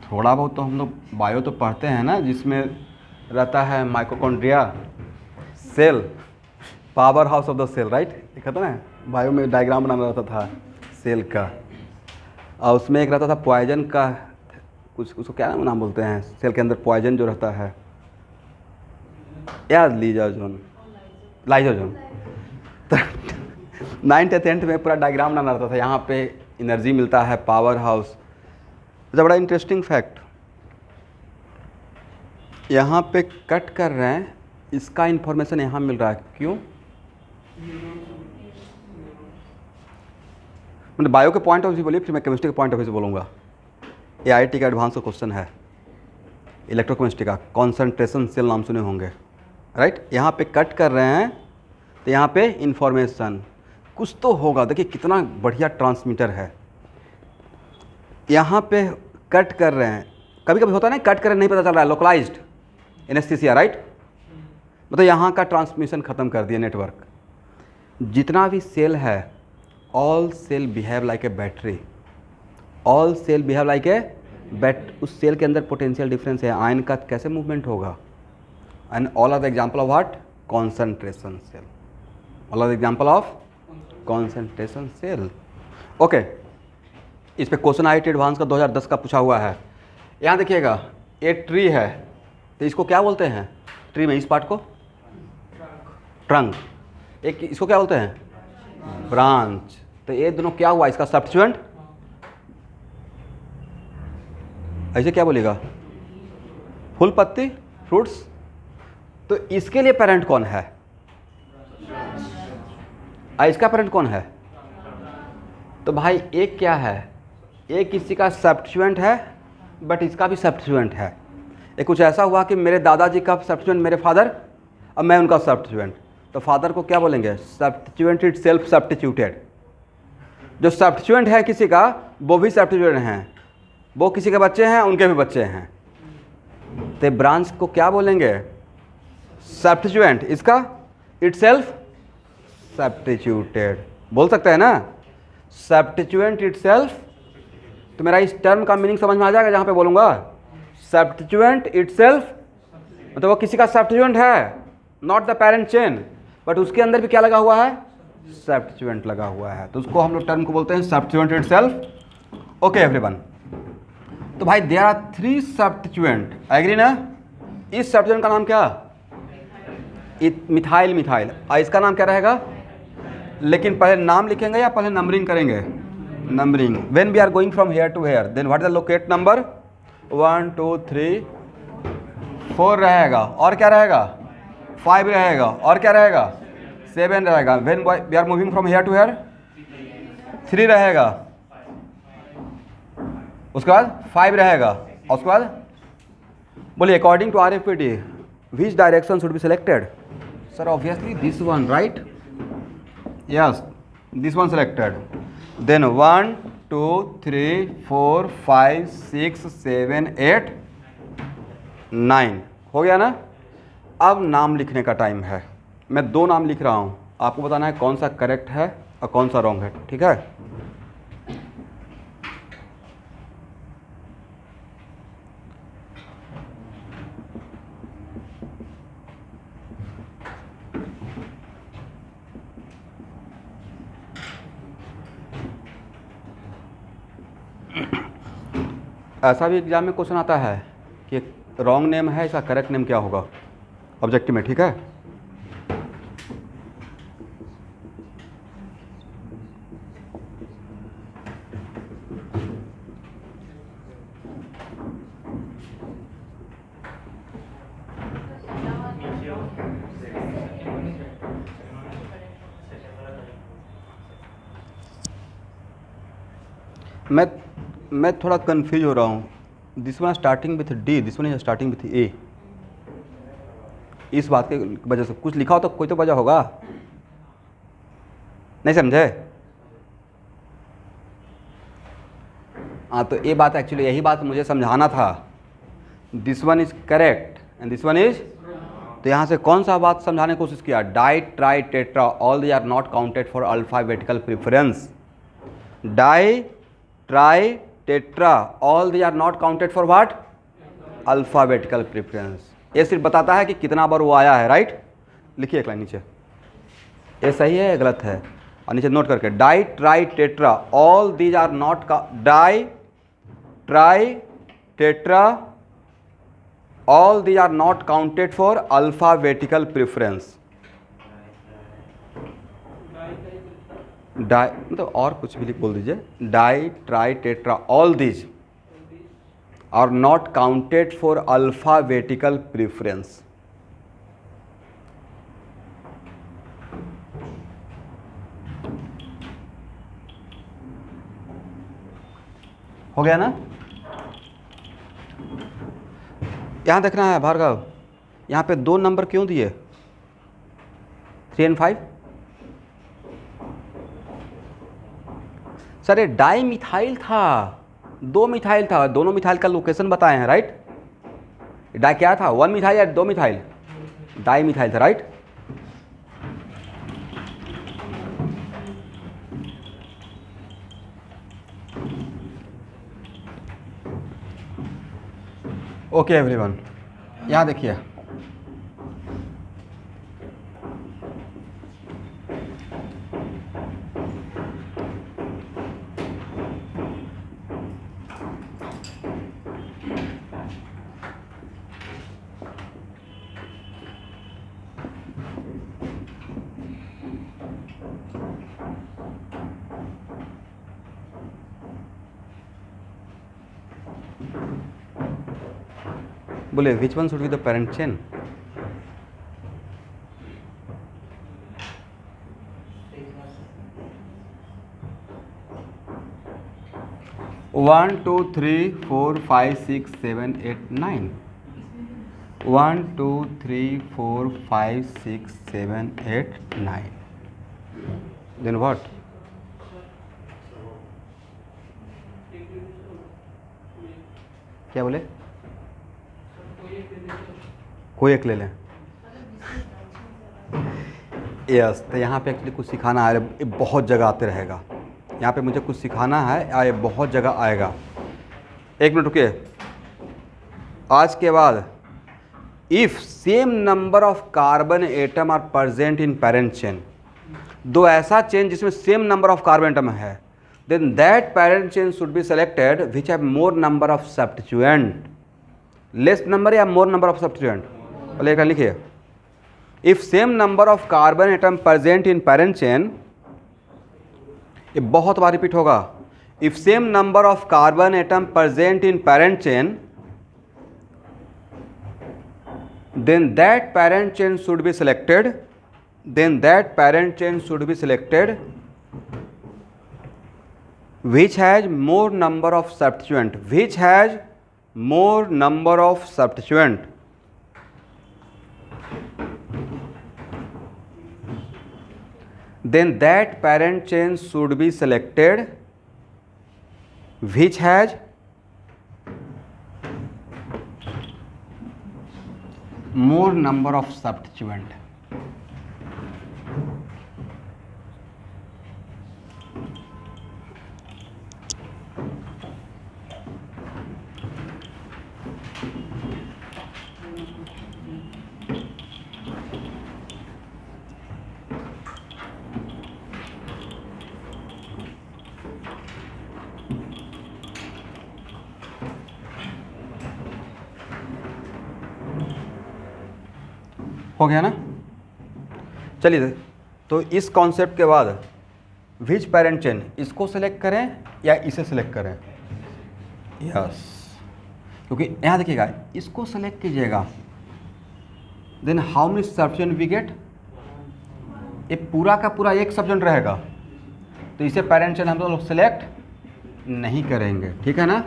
थोड़ा बहुत तो हम लोग बायो तो पढ़ते हैं ना, जिसमें रहता है mitochondria, cell, powerhouse of the cell, right. देखा था ना, बायो में डायग्राम बनाना रहता था सेल का, और उसमें एक रहता था पॉइजन का, कुछ उसको क्या नाम बोलते हैं, सेल के अंदर पॉइजन जो रहता है, याद लीजाजोन, लाइजोजोन। तो 9th या 10th में पूरा डायग्राम बनाना रहता था, यहाँ पे एनर्जी मिलता है, पावर हाउस। तो बड़ा इंटरेस्टिंग फैक्ट यहाँ पे कट कर रहे हैं, इसका इंफॉर्मेशन यहाँ मिल रहा है, क्यों? मैंने बायो के पॉइंट ऑफ व्यू बोलिए, फिर मैं केमिस्ट्री के पॉइंट ऑफ व्यू से बोलूँगा। AIT का एडवांस का क्वेश्चन है, इलेक्ट्रोकेमिस्ट्री का, कॉन्सेंट्रेशन सेल नाम सुने होंगे, राइट। यहाँ पे कट कर रहे हैं तो यहाँ पे इंफॉर्मेशन कुछ तो होगा। देखिए कितना बढ़िया ट्रांसमीटर है। यहाँ पे कट कर रहे हैं, कभी कभी होता है ना कट कर रहे नहीं पता चल रहा है, लोकलाइज्ड एनेस्थीसिया, राइट। मतलब यहाँ का ट्रांसमिशन ख़त्म कर दिया नेटवर्क। जितना भी सेल है, all cell behave like a battery, all cell behave like a उस सेल के अंदर पोटेंशियल डिफरेंस है, आयन का कैसे मूवमेंट होगा। And all are the example of what, concentration cell, all are the example of concentration cell. Okay, इस पे question IIT advance का 2010 का पूछा हुआ है। यहाँ देखिएगा, एक ट्री है तो इसको क्या बोलते हैं, ट्री में इस पार्ट को ट्रंक, एक इसको क्या बोलते हैं, ब्रांच। तो ये दोनों क्या हुआ, इसका सब्स्टिट्यूएंट, ऐसे क्या बोलेगा, फूल पत्ती, फ्रूट्स। तो इसके लिए पेरेंट कौन है, इसका पेरेंट कौन है। तो भाई एक क्या है, एक किसी का सब्स्टिट्यूएंट है बट इसका भी सब्स्टिट्यूएंट है। ये कुछ ऐसा हुआ कि मेरे दादाजी का सब्स्टिट्यूएंट मेरे फादर, अब मैं उनका सब्स्टिट्यूएंट, तो फादर को क्या बोलेंगे, सब्स्टिट्यूएंट इट सेल्फ सब्स्टिट्यूटेड। जो सब्स्टिट्यूएंट है किसी का वो भी सब्स्टिट्यूएंट हैं, वो किसी के बच्चे हैं उनके भी बच्चे हैं। तो ब्रांच को क्या बोलेंगे, सब्स्टिट्यूएंट, इसका इट सेल्फ सब्स्टिट्यूटेड बोल सकते हैं ना, सब्स्टिट्यूएंट इट सेल्फ। तो मेरा इस टर्म का मीनिंग समझ में आ जाएगा जहाँ पे बोलूँगा सब्स्टिट्यूएंट इट सेल्फ, मतलब वो किसी का सब्स्टिट्यूएंट है, not the parent chain, but उसके अंदर भी क्या लगा हुआ है, सब्स्टिट्यूएंट लगा हुआ है। तो उसको हम लोग टर्म को बोलते हैं substituent it self. Okay everyone, तो भाई देयर आर 3 सब्स्टिट्यूएंट, एग्री ना। इस सब्स्टिट्यूएंट का नाम क्या, मिथाइल, मिथाइल। इसका नाम क्या रहेगा, लेकिन पहले नाम लिखेंगे या पहले नंबरिंग करेंगे, numbering. When we are going from here to here, then what is the locate number, 1 2 3 4 रहेगा, और क्या रहेगा, 5 रहेगा, और क्या रहेगा, 7 रहेगा। When we are moving from here to here, 3 रहेगा, उसके बाद 5 रहेगा, और उसके बाद बोलिए according to RFPD which direction should be selected? Sir, obviously this one, right? Yes, this one selected. Then 1 2 3 4 5 6 7 8 9 हो गया ना। अब नाम लिखने का टाइम है। मैं 2 नाम लिख रहा हूँ, आपको बताना है कौन सा करेक्ट है और कौन सा रॉन्ग है, ठीक है। ऐसा भी एग्जाम में क्वेश्चन आता है कि रॉन्ग नेम है, इसका करेक्ट नेम क्या होगा ऑब्जेक्टिव में, ठीक है। मैं थोड़ा कंफ्यूज हो रहा हूँ। This one starting with D, this one is starting with A। इस बात की वजह से कुछ लिखा हो तो कोई तो वजह होगा, नहीं समझे। हाँ, तो ये बात एक्चुअली यही बात मुझे समझाना था। This one is correct and this one is, तो यहाँ से कौन सा बात समझाने की कोशिश किया, di tri tetra all they are not counted for alphabetical preference. Di tri tetra all they are not counted for what, alphabetical preference. ये सिर्फ बताता है कि कितना बार वो आया है, राइट। लिखिए एक लाइन नीचे, ये सही है या गलत है, और नीचे नोट करके di tri tetra all these are not, di tri tetra all these are not counted for alphabetical preference. Di मतलब और कुछ भी बोल दीजिए, di tri tetra all these are not counted for alphabetical preference. हो गया ना। यहाँ देखना है भार्गव, यहाँ पे 2 नंबर क्यों दिए 3 और 5? सर ये डाई मिथाइल था, 2 मिथाइल था, दोनों मिथाइल का लोकेशन बताए हैं, राइट? डाई क्या था, 1 मिथाइल या 2 मिथाइल? डाई मिथाइल था, राइट? ओके एवरीवन, यहाँ देखिए, बोले विच one should be the parent chain? One two three four 5 6 7 8 9 1 2 3 4 5 6 7 8 9 then what? क्या बोले? कोई एक ले लें। यस, तो यहाँ पे एक्चुअली कुछ सिखाना है, ये बहुत जगह आते रहेगा, यहाँ पे मुझे कुछ सिखाना है, ये बहुत जगह आएगा। 1 मिनट रुकिए। आज के बाद if same number of carbon atom are present in parent chain, 2 ऐसा चेन जिसमें same number of carbon atom है, then that parent chain should be selected which have more number of substituent, less number या more number of substituent. पहले एक लिखिए, if same number of carbon atom present in parent chain, ये बहुत बार repeat होगा, if same number of carbon atom present in parent chain, then that parent chain should be selected, then that parent chain should be selected which has more number of substituent, which has more number of substituent. Then that parent chain should be selected which has more number of substituent. हो गया ना? चलिए, तो इस concept के बाद विच parent chain, इसको select करें या इसे सेलेक्ट करें? यस, क्योंकि यहाँ देखिएगा, इसको सेलेक्ट कीजिएगा, then how many substituent we get, ये पूरा का पूरा एक सब्स्टिट्यूएंट रहेगा, तो इसे पेरेंट चेन हम लोग सेलेक्ट नहीं करेंगे, ठीक है ना?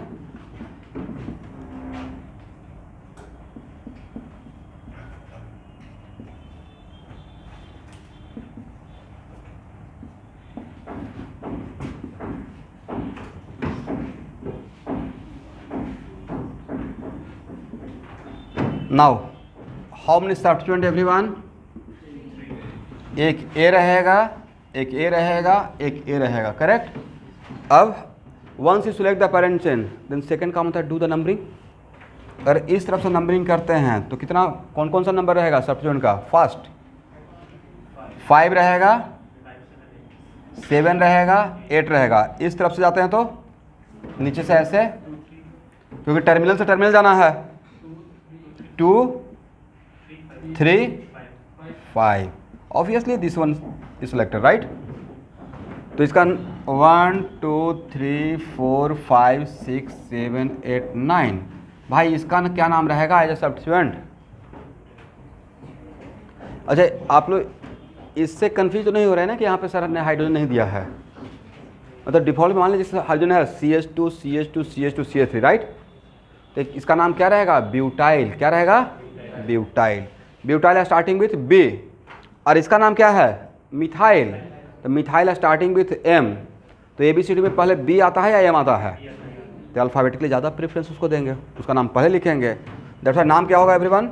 Now how many substituent everyone? एक ए रहेगा, एक ए रहेगा, एक ए रहेगा, करेक्ट? अब once you select the parent chain, then second काम होता है डू द नंबरिंग। अगर इस तरफ से नंबरिंग करते हैं तो कितना, कौन कौन सा नंबर रहेगा सब्स्टिट्यूएंट का? फर्स्ट 5 रहेगा, 7 रहेगा, 8 रहेगा। इस तरफ से जाते हैं तो नीचे से ऐसे, क्योंकि टर्मिनल से टर्मिनल जाना है, 2 3 5, obviously this one is selected, right? तो इसका 1 2 3 4 5 6 7 8 9, भाई इसका क्या नाम रहेगा एज ए सब्स्टिट्यूएंट? अच्छा, आप लोग इससे कंफ्यूज तो नहीं हो रहे हैं ना कि यहाँ पे सर ने हाइड्रोजन नहीं दिया है? मतलब डिफॉल्ट में मान लीजिए जैसे हाइड्रोजन है CH2 CH2 CH2 CH3, right? तो इसका नाम क्या रहेगा? ब्यूटाइल। क्या रहेगा? ब्यूटाइल। ब्यूटाइल है स्टार्टिंग विथ बी। और इसका नाम क्या है? मिथाइल। तो मिथाइल है स्टार्टिंग विथ एम। तो ABCD में पहले बी आता है या एम आता है? तो अल्फ़ाबेटिकली ज़्यादा प्रेफरेंस उसको देंगे, उसका नाम पहले लिखेंगे। दैट्स व्हाई नाम क्या होगा एवरीवन?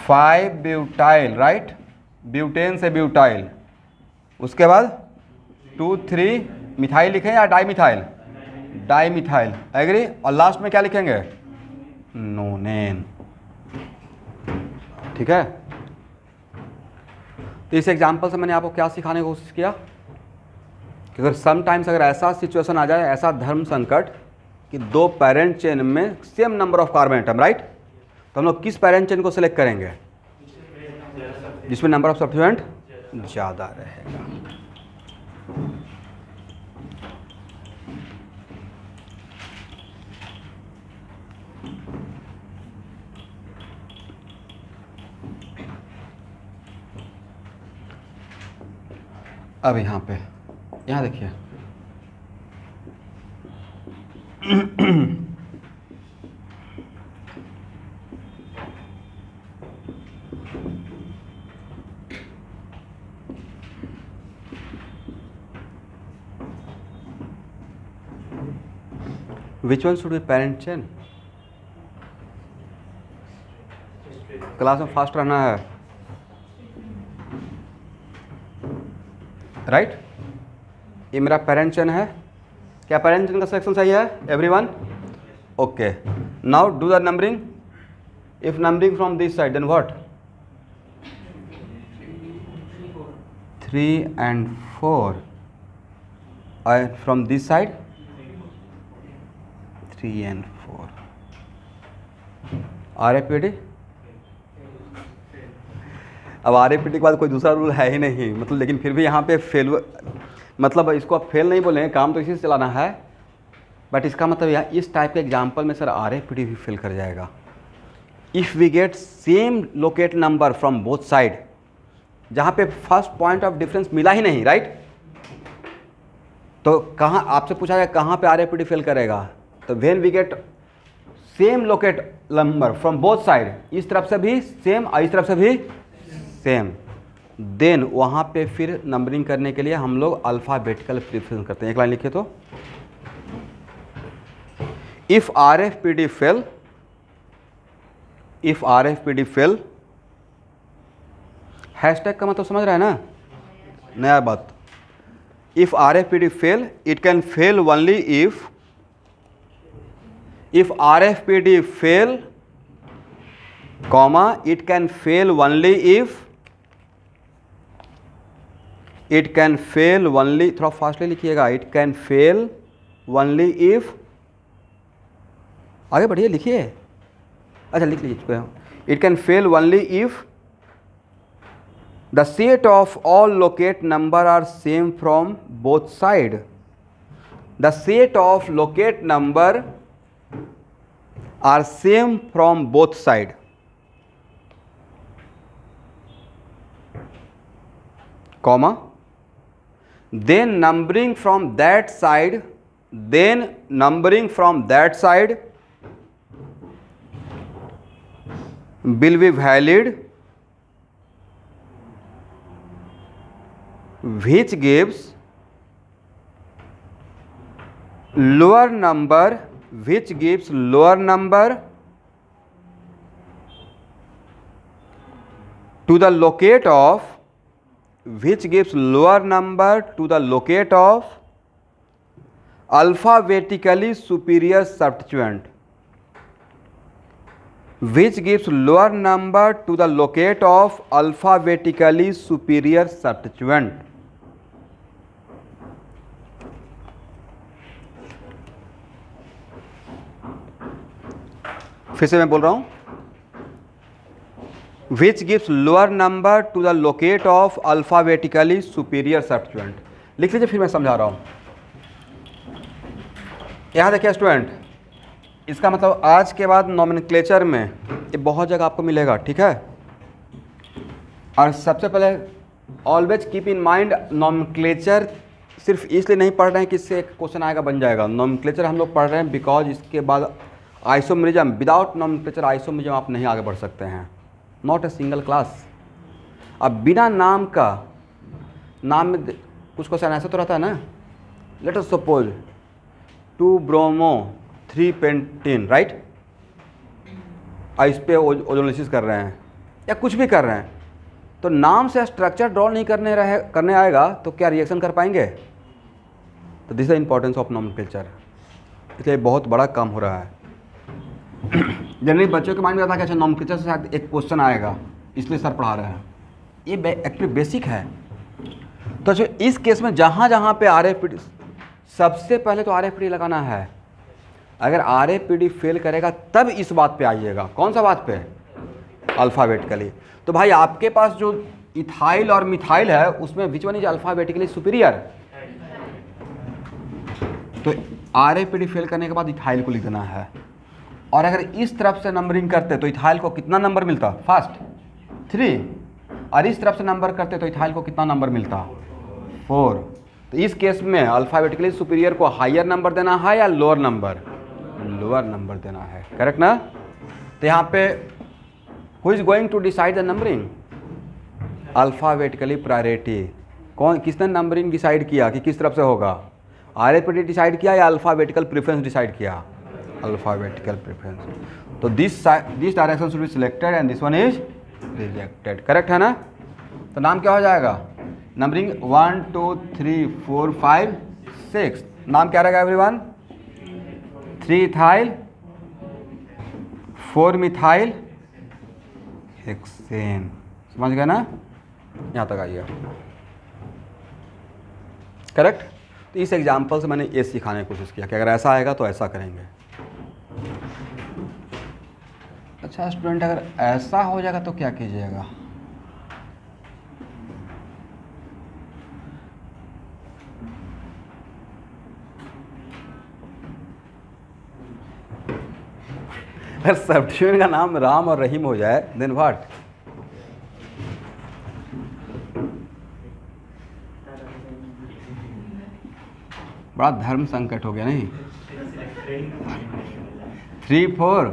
5 butyl, right? ब्यूटेन से ब्यूटाइल। उसके बाद 2 3 मिथाइल लिखें या dimethyl? Dimethyl. Agree? और लास्ट में क्या लिखेंगे? नोनेन। ठीक है। तो इस एग्जाम्पल से मैंने आपको क्या सिखाने की कोशिश किया कि अगर समटाइम्स अगर ऐसा सिचुएशन आ जाए, ऐसा धर्म संकट कि दो पेरेंट चेन में same number of carbon atom, right? तो हम लोग किस पेरेंट चेन को सिलेक्ट करेंगे? जिसमें नंबर ऑफ सब्स्टिट्यूएंट ज़्यादा रहेगा। अब यहाँ पे, यहाँ देखिए, which one should be parent chain? Class में फास्ट रहना है, राइट? ये मेरा पेरेंट चेन है। क्या पेरेंट चेन का सिलेक्शन सही है everyone? Okay. Now do the numbering. If numbering from this side then what? 3 and 4 and from this side 3 and 4. RAPD? अब RAPD के बाद कोई दूसरा रूल है ही नहीं, मतलब लेकिन फिर भी यहाँ पे फेल, मतलब इसको आप फेल नहीं बोलेंगे, काम तो इसी से चलाना है। बट इसका मतलब यहाँ इस टाइप के एग्जाम्पल में सर RAPD भी फेल कर जाएगा। If we get same locate number from both side, जहाँ पे फर्स्ट पॉइंट ऑफ डिफरेंस मिला ही नहीं, राइट? तो कहाँ आपसे पूछा जाए कहाँ पे RAPD फेल करेगा? तो when we get same locate number from both side, इस तरफ से भी सेम और इस तरफ से भी सेम, देन वहाँ पे फिर नंबरिंग करने के लिए हम लोग अल्फ़ाबेटिकल प्रेफरेंस करते हैं। एक लाइन लिखिए तो, if RAPD fail, if RAPD fail, hashtag का मतलब समझ रहा है ना, नया बात। If RAPD fail, it can fail only if RAPD fail, comma, it can fail only if, it can fail only, थोड़ा फास्टली लिखिएगा, it can fail only if, आगे बढ़िए लिखिए, अच्छा लिख लीजिए, it can fail only if the set of all locate number are same from both side. The set of locate number are same from both side, comma, then numbering from that side, then numbering from that side will be valid, which gives lower number, which gives lower number to the locate of, which gives lower number to the locate of alphabetically superior substituent, which gives lower number to the locate of alphabetically superior substituent. फिर से मैं बोल रहा हूं, which gives lower number to the locate of alphabetically superior substituent. लिख लीजिए, फिर मैं समझा रहा हूं। यहां देखिए स्टूडेंट, इसका मतलब आज के बाद नॉमेनक्लेचर में ये बहुत जगह आपको मिलेगा, ठीक है? और सबसे पहले always keep in mind, nomenclature सिर्फ इसलिए नहीं पढ़ रहे हैं कि इससे एक क्वेश्चन आएगा बन जाएगा। नॉमेनक्लेचर हम लोग पढ़ रहे हैं बिकॉज इसके बाद आइसोमेरिज्म, विदाउट नॉमेनक्लेचर आइसोमेरिज्म आप नहीं आगे बढ़ सकते हैं। Not a single class. अब बिना नाम का, नाम में कुछ क्वेश्चन ऐसा तो रहता है ना, let us suppose 2 bromo 3 pentene, right. इस पे ओजोलिसिस कर रहे हैं या कुछ भी कर रहे हैं, तो नाम से स्ट्रक्चर ड्रॉ नहीं करने आएगा तो क्या रिएक्शन कर पाएंगे? तो this is the importance of nomenclature. इसलिए बहुत बड़ा काम हो रहा है। जनरली बच्चों के माइंड में आता है कि अच्छा नॉमेनक्लेचर से शायद एक क्वेश्चन आएगा इसलिए सर पढ़ा रहे हैं, ये एक्चुअली बेसिक है। तो जो इस केस में जहाँ जहाँ पे RFPD, सबसे पहले तो RFPD लगाना है। अगर RFPD फेल करेगा तब इस बात पे आइएगा। कौन सा बात पे? अल्फ़ाबेटिकली। तो भाई आपके पास जो इथाइल और मिथाइल है उसमें which one is alphabetically superior? तो RFPD फेल करने के बाद इथाइल को लिख देना है। और अगर इस तरफ से नंबरिंग करते तो इथाइल को कितना नंबर मिलता? फर्स्ट 3। और इस तरफ से नंबर करते तो इथाइल को कितना नंबर मिलता? 4। तो इस केस में अल्फ़ाबेटिकली सुपीरियर को हायर नंबर देना है या लोअर नंबर? लोअर नंबर देना है, करेक्ट ना? तो यहाँ पे who is going to decide the numbering? Alphabetically priority. कौन, किसने नंबरिंग डिसाइड किया कि किस तरफ से होगा? RFPD डिसाइड किया या अल्फ़ाबेटिकल प्रेफरेंस डिसाइड किया? Alphabetical preference. तो this direction should be selected and this one is rejected, correct है ना? तो नाम क्या हो जाएगा? नंबरिंग 1 2 3 4 5 6। नाम क्या रहेगा एवरीवन? 3 ethyl 4 methyl hexane. समझ गए ना? यहाँ तक आइए, करेक्ट। तो इस एग्जाम्पल से मैंने ये सिखाने की कोशिश किया कि अगर ऐसा आएगा तो ऐसा करेंगे। अच्छा स्टूडेंट, अगर ऐसा हो जाएगा तो क्या कीजिएगा? अगर सब्स्टिट्यूएंट का नाम राम और रहीम हो जाए देन व्हाट? बड़ा धर्म संकट हो गया नहीं? 3 4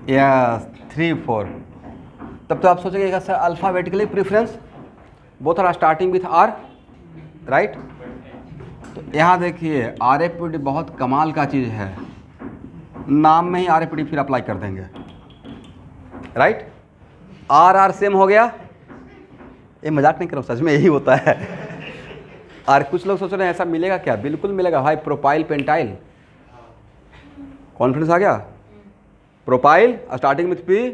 यस 3 4। तब तो आप सोचेंगे sir alphabetically preference both are starting with R, right. तो यहाँ देखिए RFPD बहुत कमाल का चीज़ है, नाम में ही RFPD फिर अप्लाई कर देंगे, राइट। R सेम हो गया। ये मजाक नहीं कर रहा हूँ, सच में यही होता है। और कुछ लोग सोच रहे हैं ऐसा मिलेगा क्या? बिल्कुल मिलेगा भाई। प्रोपाइल पेंटाइल, कॉन्फिडेंस आ गया? प्रोपाइल स्टार्टिंग विथ P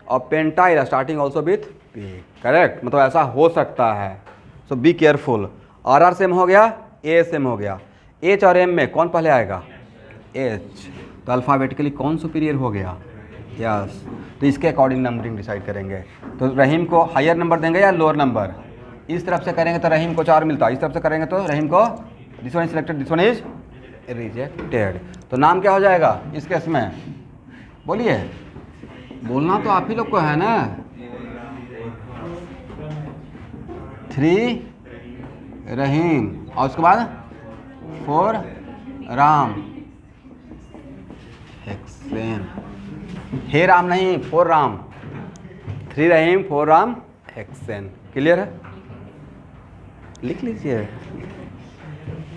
और pentyl starting also with P, correct. मतलब ऐसा हो सकता है, सो बी केयरफुल। RR सेम हो गया, A सेम हो गया। H और M में कौन पहले आएगा? H। तो अल्फ़ाबेटिकली कौन सुपीरियर हो गया? यस। तो इसके अकॉर्डिंग नंबरिंग डिसाइड करेंगे। तो रहीम को हायर नंबर देंगे या लोअर नंबर? इस तरफ से करेंगे तो रहीम को 4 मिलता है, इस तरफ से करेंगे तो रहीम को, this one is selected, this one is rejected. तो नाम क्या हो जाएगा इस केस में? बोलिए, बोलना तो आप ही लोग को है ना। 3 रहीम और उसके बाद 4 राम हेक्सेन। हे राम नहीं, 4 राम। 3 रहीम 4 राम हेक्सेन। क्लियर है? लिख लीजिए।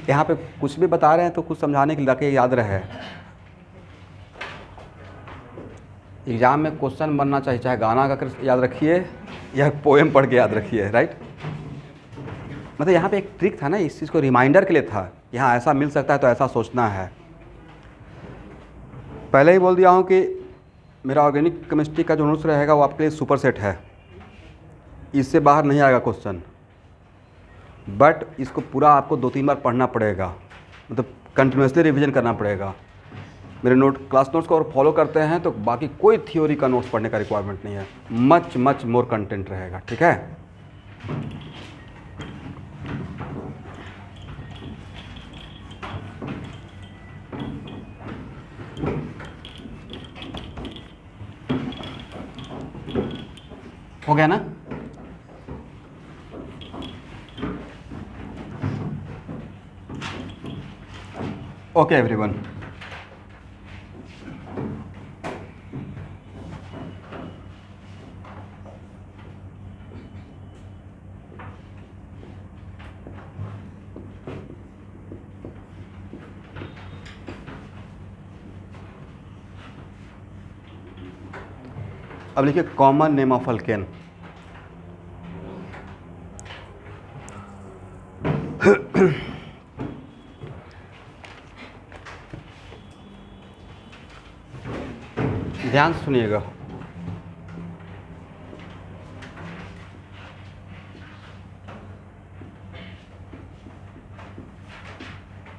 यहाँ पे कुछ भी बता रहे हैं तो कुछ समझाने के लिए ताकि याद रहे। एग्जाम में क्वेश्चन बनना चाहिए, चाहे गाना गा कर याद रखिए या पोएम पढ़ के याद रखिए, राइट। मतलब यहाँ पे एक ट्रिक था ना, इस चीज़ को रिमाइंडर के लिए था, यहाँ ऐसा मिल सकता है तो ऐसा सोचना है। पहले ही बोल दिया हूँ कि मेरा ऑर्गेनिक केमिस्ट्री का जो नोट्स रहेगा वो आपके लिए सुपर सेट है, इससे बाहर नहीं आएगा क्वेश्चन। बट इसको पूरा आपको 2-3 बार पढ़ना पड़ेगा, मतलब कंटिन्यूसली रिवीजन करना पड़ेगा। मेरे क्लास नोट्स को और फॉलो करते हैं तो बाकी कोई थ्योरी का नोट्स पढ़ने का रिक्वायरमेंट नहीं है, मच मोर कंटेंट रहेगा, ठीक है। हो गया ना? ओके एवरीवन, अब लिखिए कॉमन नेम ऑफ अल्केन। ध्यान से सुनिएगा।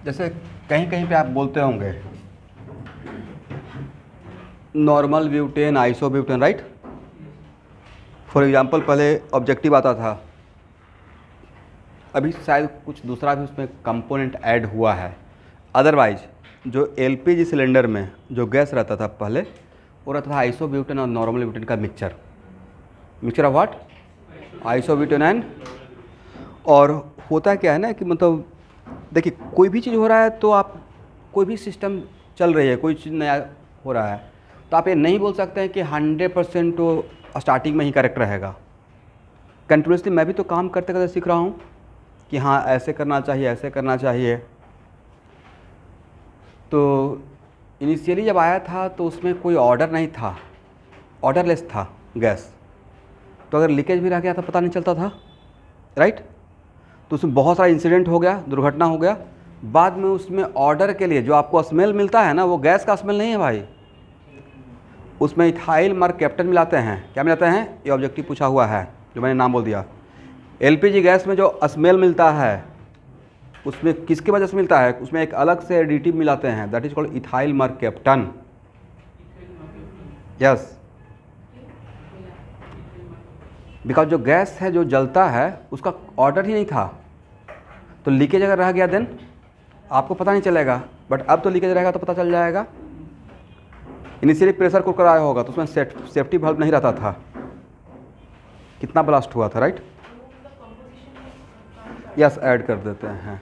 जैसे कहीं कहीं पे आप बोलते होंगे normal butane, iso butane, right. For example पहले ऑब्जेक्टिव आता था, अभी शायद कुछ दूसरा भी उसमें कंपोनेंट ऐड हुआ है। अदरवाइज जो एलपीजी सिलेंडर में जो गैस रहता था पहले, वो रहता था आइसो ब्यूटेन और नॉर्मल ब्यूटेन का mixture of what, iso butane and. और होता क्या है ना कि मतलब देखिए कोई भी चीज़ हो रहा है तो आप, कोई भी सिस्टम चल रही है, कोई चीज़ नया हो रहा है, तो आप ये नहीं बोल सकते हैं कि 100% तो स्टार्टिंग में ही करेक्ट रहेगा। कंटिन्यूसली मैं भी तो काम करते करते सीख रहा हूँ कि हाँ ऐसे करना चाहिए, ऐसे करना चाहिए। तो इनिशियली जब आया था तो उसमें कोई ऑर्डर नहीं था, ऑर्डरलेस था गैस, तो अगर लीकेज भी रह गया था पता नहीं चलता था, राइट। तो उसमें बहुत सारा इंसिडेंट हो गया, दुर्घटना हो गया। बाद में उसमें ऑर्डर के लिए जो आपको स्मेल मिलता है ना, वो गैस का स्मेल नहीं है भाई, उसमें इथाइल मरकैप्टन मिलाते हैं। क्या मिलाते हैं, ये ऑब्जेक्टिव पूछा हुआ है जो मैंने नाम बोल दिया। एलपीजी गैस में जो स्मेल मिलता है उसमें किसकी वजह से मिलता है, उसमें एक अलग से एडिटिव मिलाते हैं, that is called ethyl mercaptan. Yes, because जो गैस है जो जलता है उसका ऑर्डर ही नहीं था, तो लीकेज अगर रह गया देन आपको पता नहीं चलेगा, बट अब तो लीकेज रहेगा तो पता चल जाएगा। इनिशियली प्रेशर कुकर आया होगा तो उसमें सेफ्टी वाल्व नहीं रहता था, कितना ब्लास्ट हुआ था, राइट। यस, ऐड कर देते हैं।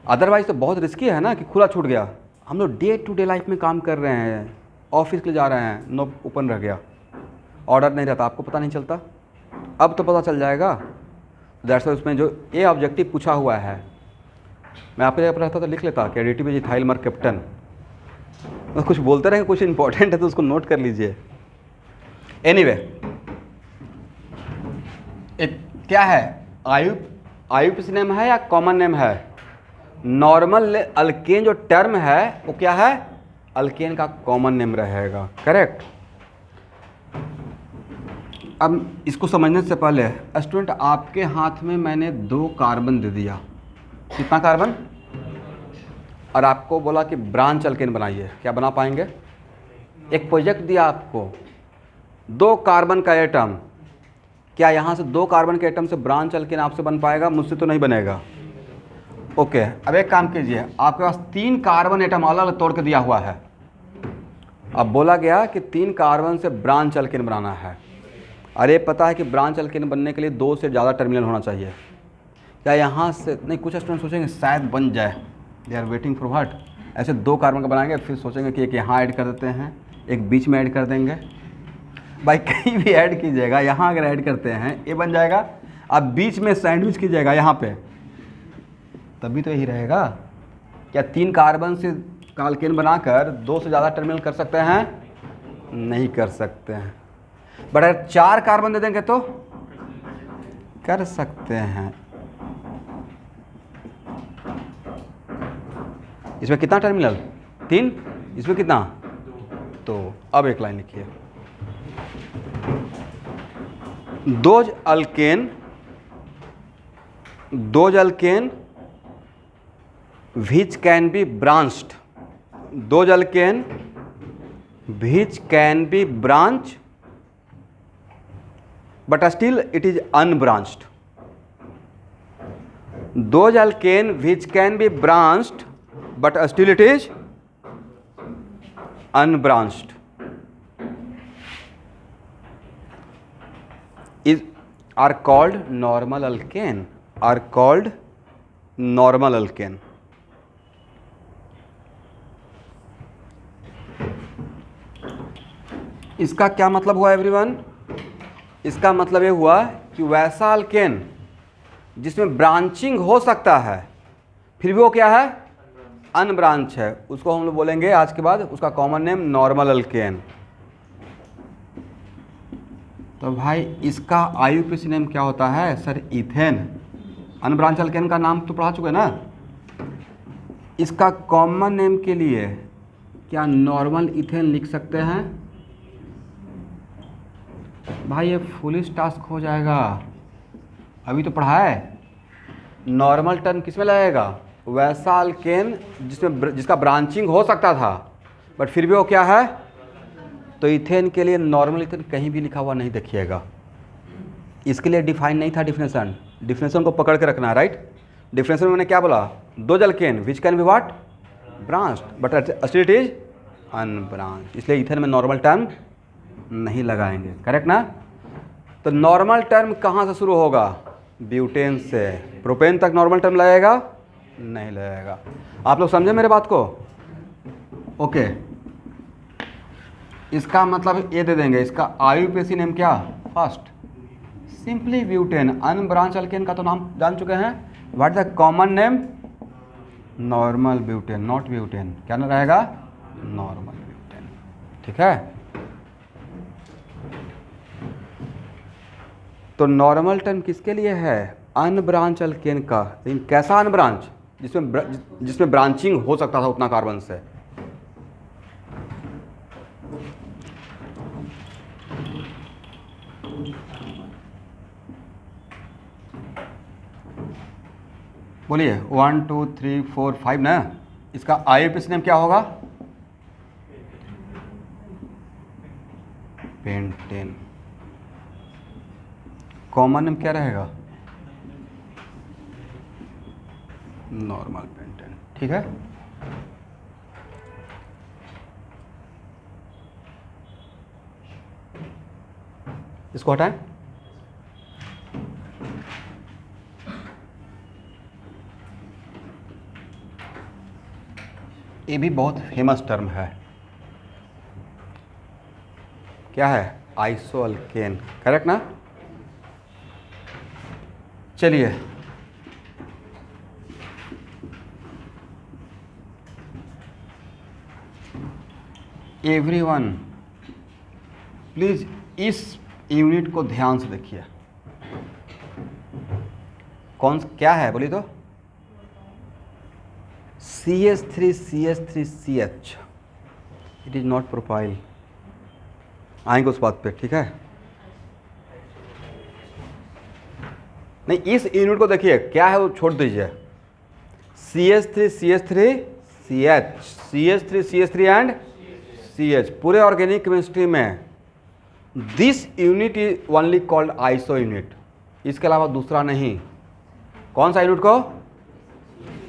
अदरवाइज तो बहुत रिस्की है ना कि खुला छूट गया। हम लोग डे टू डे लाइफ में काम कर रहे हैं, ऑफिस के लिए जा रहे हैं, नो ओपन रह गया, ऑर्डर नहीं रहता, आपको पता नहीं चलता, अब तो पता चल जाएगा। दैट्स वाई उसमें जो ये ऑब्जेक्टिव पूछा हुआ है, मैं आपके जगह पर रहता तो लिख लेता कि एडिटिव इज इथाइल मरकैप्टन। कुछ बोलते रहेंगे, कुछ इंपॉर्टेंट है तो उसको नोट कर लीजिए। एनीवे, क्या है, आईयूपीएसी नेम है या कॉमन नेम है। नॉर्मल अल्केन जो टर्म है वो क्या है, अल्केन का कॉमन नेम रहेगा, करेक्ट। अब इसको समझने से पहले स्टूडेंट, आपके हाथ में मैंने 2 कार्बन दे दिया, कितना कार्बन, और आपको बोला कि ब्रांच अल्केन बनाइए, क्या बना पाएंगे। एक प्रोजेक्ट दिया आपको, 2 कार्बन का एटम, क्या यहाँ से 2 कार्बन के एटम से ब्रांच अल्केन आपसे बन पाएगा, मुझसे तो नहीं बनेगा। ओके, अब एक काम कीजिए, आपके पास 3 कार्बन एटम अलग अलग तोड़ के दिया हुआ है। अब बोला गया कि 3 कार्बन से ब्रांच अल्केन बनाना है। अरे पता है कि ब्रांच अल्केन बनने के लिए 2 से ज़्यादा टर्मिनल होना चाहिए। क्या यहाँ से नहीं, कुछ स्टूडेंट सोचेंगे शायद बन जाए, they are waiting for what, ऐसे 2 कार्बन का बनाएंगे, फिर सोचेंगे कि एक यहाँ ऐड कर देते हैं, एक बीच में ऐड कर देंगे। भाई कहीं भी ऐड कीजिएगा, यहाँ अगर ऐड करते हैं ये बन जाएगा, आप बीच में सैंडविच कीजिएगा यहाँ पे, तभी तो यही रहेगा। क्या 3 कार्बन से अल्केन बनाकर 2 से ज़्यादा टर्मिनल कर सकते हैं, नहीं कर सकते हैं। बट अगर 4 कार्बन दे देंगे तो कर सकते हैं। इसमें कितना टर्मिनल, 3, इसमें कितना, तो अब एक लाइन लिखिए, those alkane which can be branched, those alkane which can be branched but still it is unbranched, those alkane which can be branched but still it is unbranched are called normal alkane, are called normal alkane। इसका क्या मतलब हुआ everyone? इसका मतलब ये हुआ कि वैसा अल्केन जिसमें ब्रांचिंग हो सकता है फिर भी वो क्या है? अनब्रांच है, उसको हम लोग बोलेंगे आज के बाद उसका कॉमन नेम नॉर्मल अल्केन। तो भाई इसका आईयूपीएसी नेम क्या होता है सर? इथेन। अनब्रांच अल्केन का नाम तो पढ़ा चुके ना। इसका कॉमन नेम के लिए क्या नॉर्मल इथेन लिख सकते हैं? भाई ये फुलिश टास्क हो जाएगा, अभी तो पढ़ा है। नॉर्मल टर्म किस में लगेगा? वैसा अल्केन जिसका ब्रांचिंग हो सकता था बट फिर भी वो क्या है? तो इथेन के लिए नॉर्मल इथेन कहीं भी लिखा हुआ नहीं देखिएगा, इसके लिए डिफाइन नहीं था डिफिनेशन। डिफिनेशन को पकड़ के रखना है, राइट। डिफिनेशन में मैंने क्या बोला? दो alkane which can be what? Branched but still it is unbranched, इसलिए इथेन में नॉर्मल टर्म नहीं लगाएंगे, करेक्ट ना। तो नॉर्मल टर्म कहाँ से शुरू होगा? ब्यूटेन से। प्रोपेन तक नॉर्मल टर्म लगेगा? नहीं लगेगा। आप लोग समझे मेरे बात को? ओके। इसका मतलब ये दे देंगे, इसका आईयूपीएसी नेम क्या? First simply butane. Unbranch alkane का तो नाम जान चुके हैं। What the common name? Normal butane, not butane. क्या ना रहेगा? नॉर्मल ब्यूटेन, ठीक है। तो नॉर्मल टर्म किसके लिए है? अनब्रांच अल्केन का। लेकिन कैसा अनब्रांच? जिसमें ब्रांचिंग हो सकता था उतना कार्बन से। बोलिए 1 2 3 4 5 ना। इसका आईयूपीएसी नेम क्या होगा? पेंटेन। कॉमन नेम क्या रहेगा? नॉर्मल पेंटेन, ठीक है। इसको हटाएं। ये भी बहुत फेमस टर्म है, क्या है? आइसो अल्केन, करेक्ट ना। चलिए एवरीवन प्लीज इस यूनिट को ध्यान से देखिए। कौन क्या है बोलिए तो? CH3CH3CH। It is not propyl. आएंगे उस बात पे, ठीक है। नहीं, इस यूनिट को देखिए क्या है वो छोड़ दीजिए। CH3CH3CH, CH3CH3 and CH। पूरे ऑर्गेनिक केमिस्ट्री में this unit is only called iso unit, इसके अलावा दूसरा नहीं। कौन सा यूनिट को?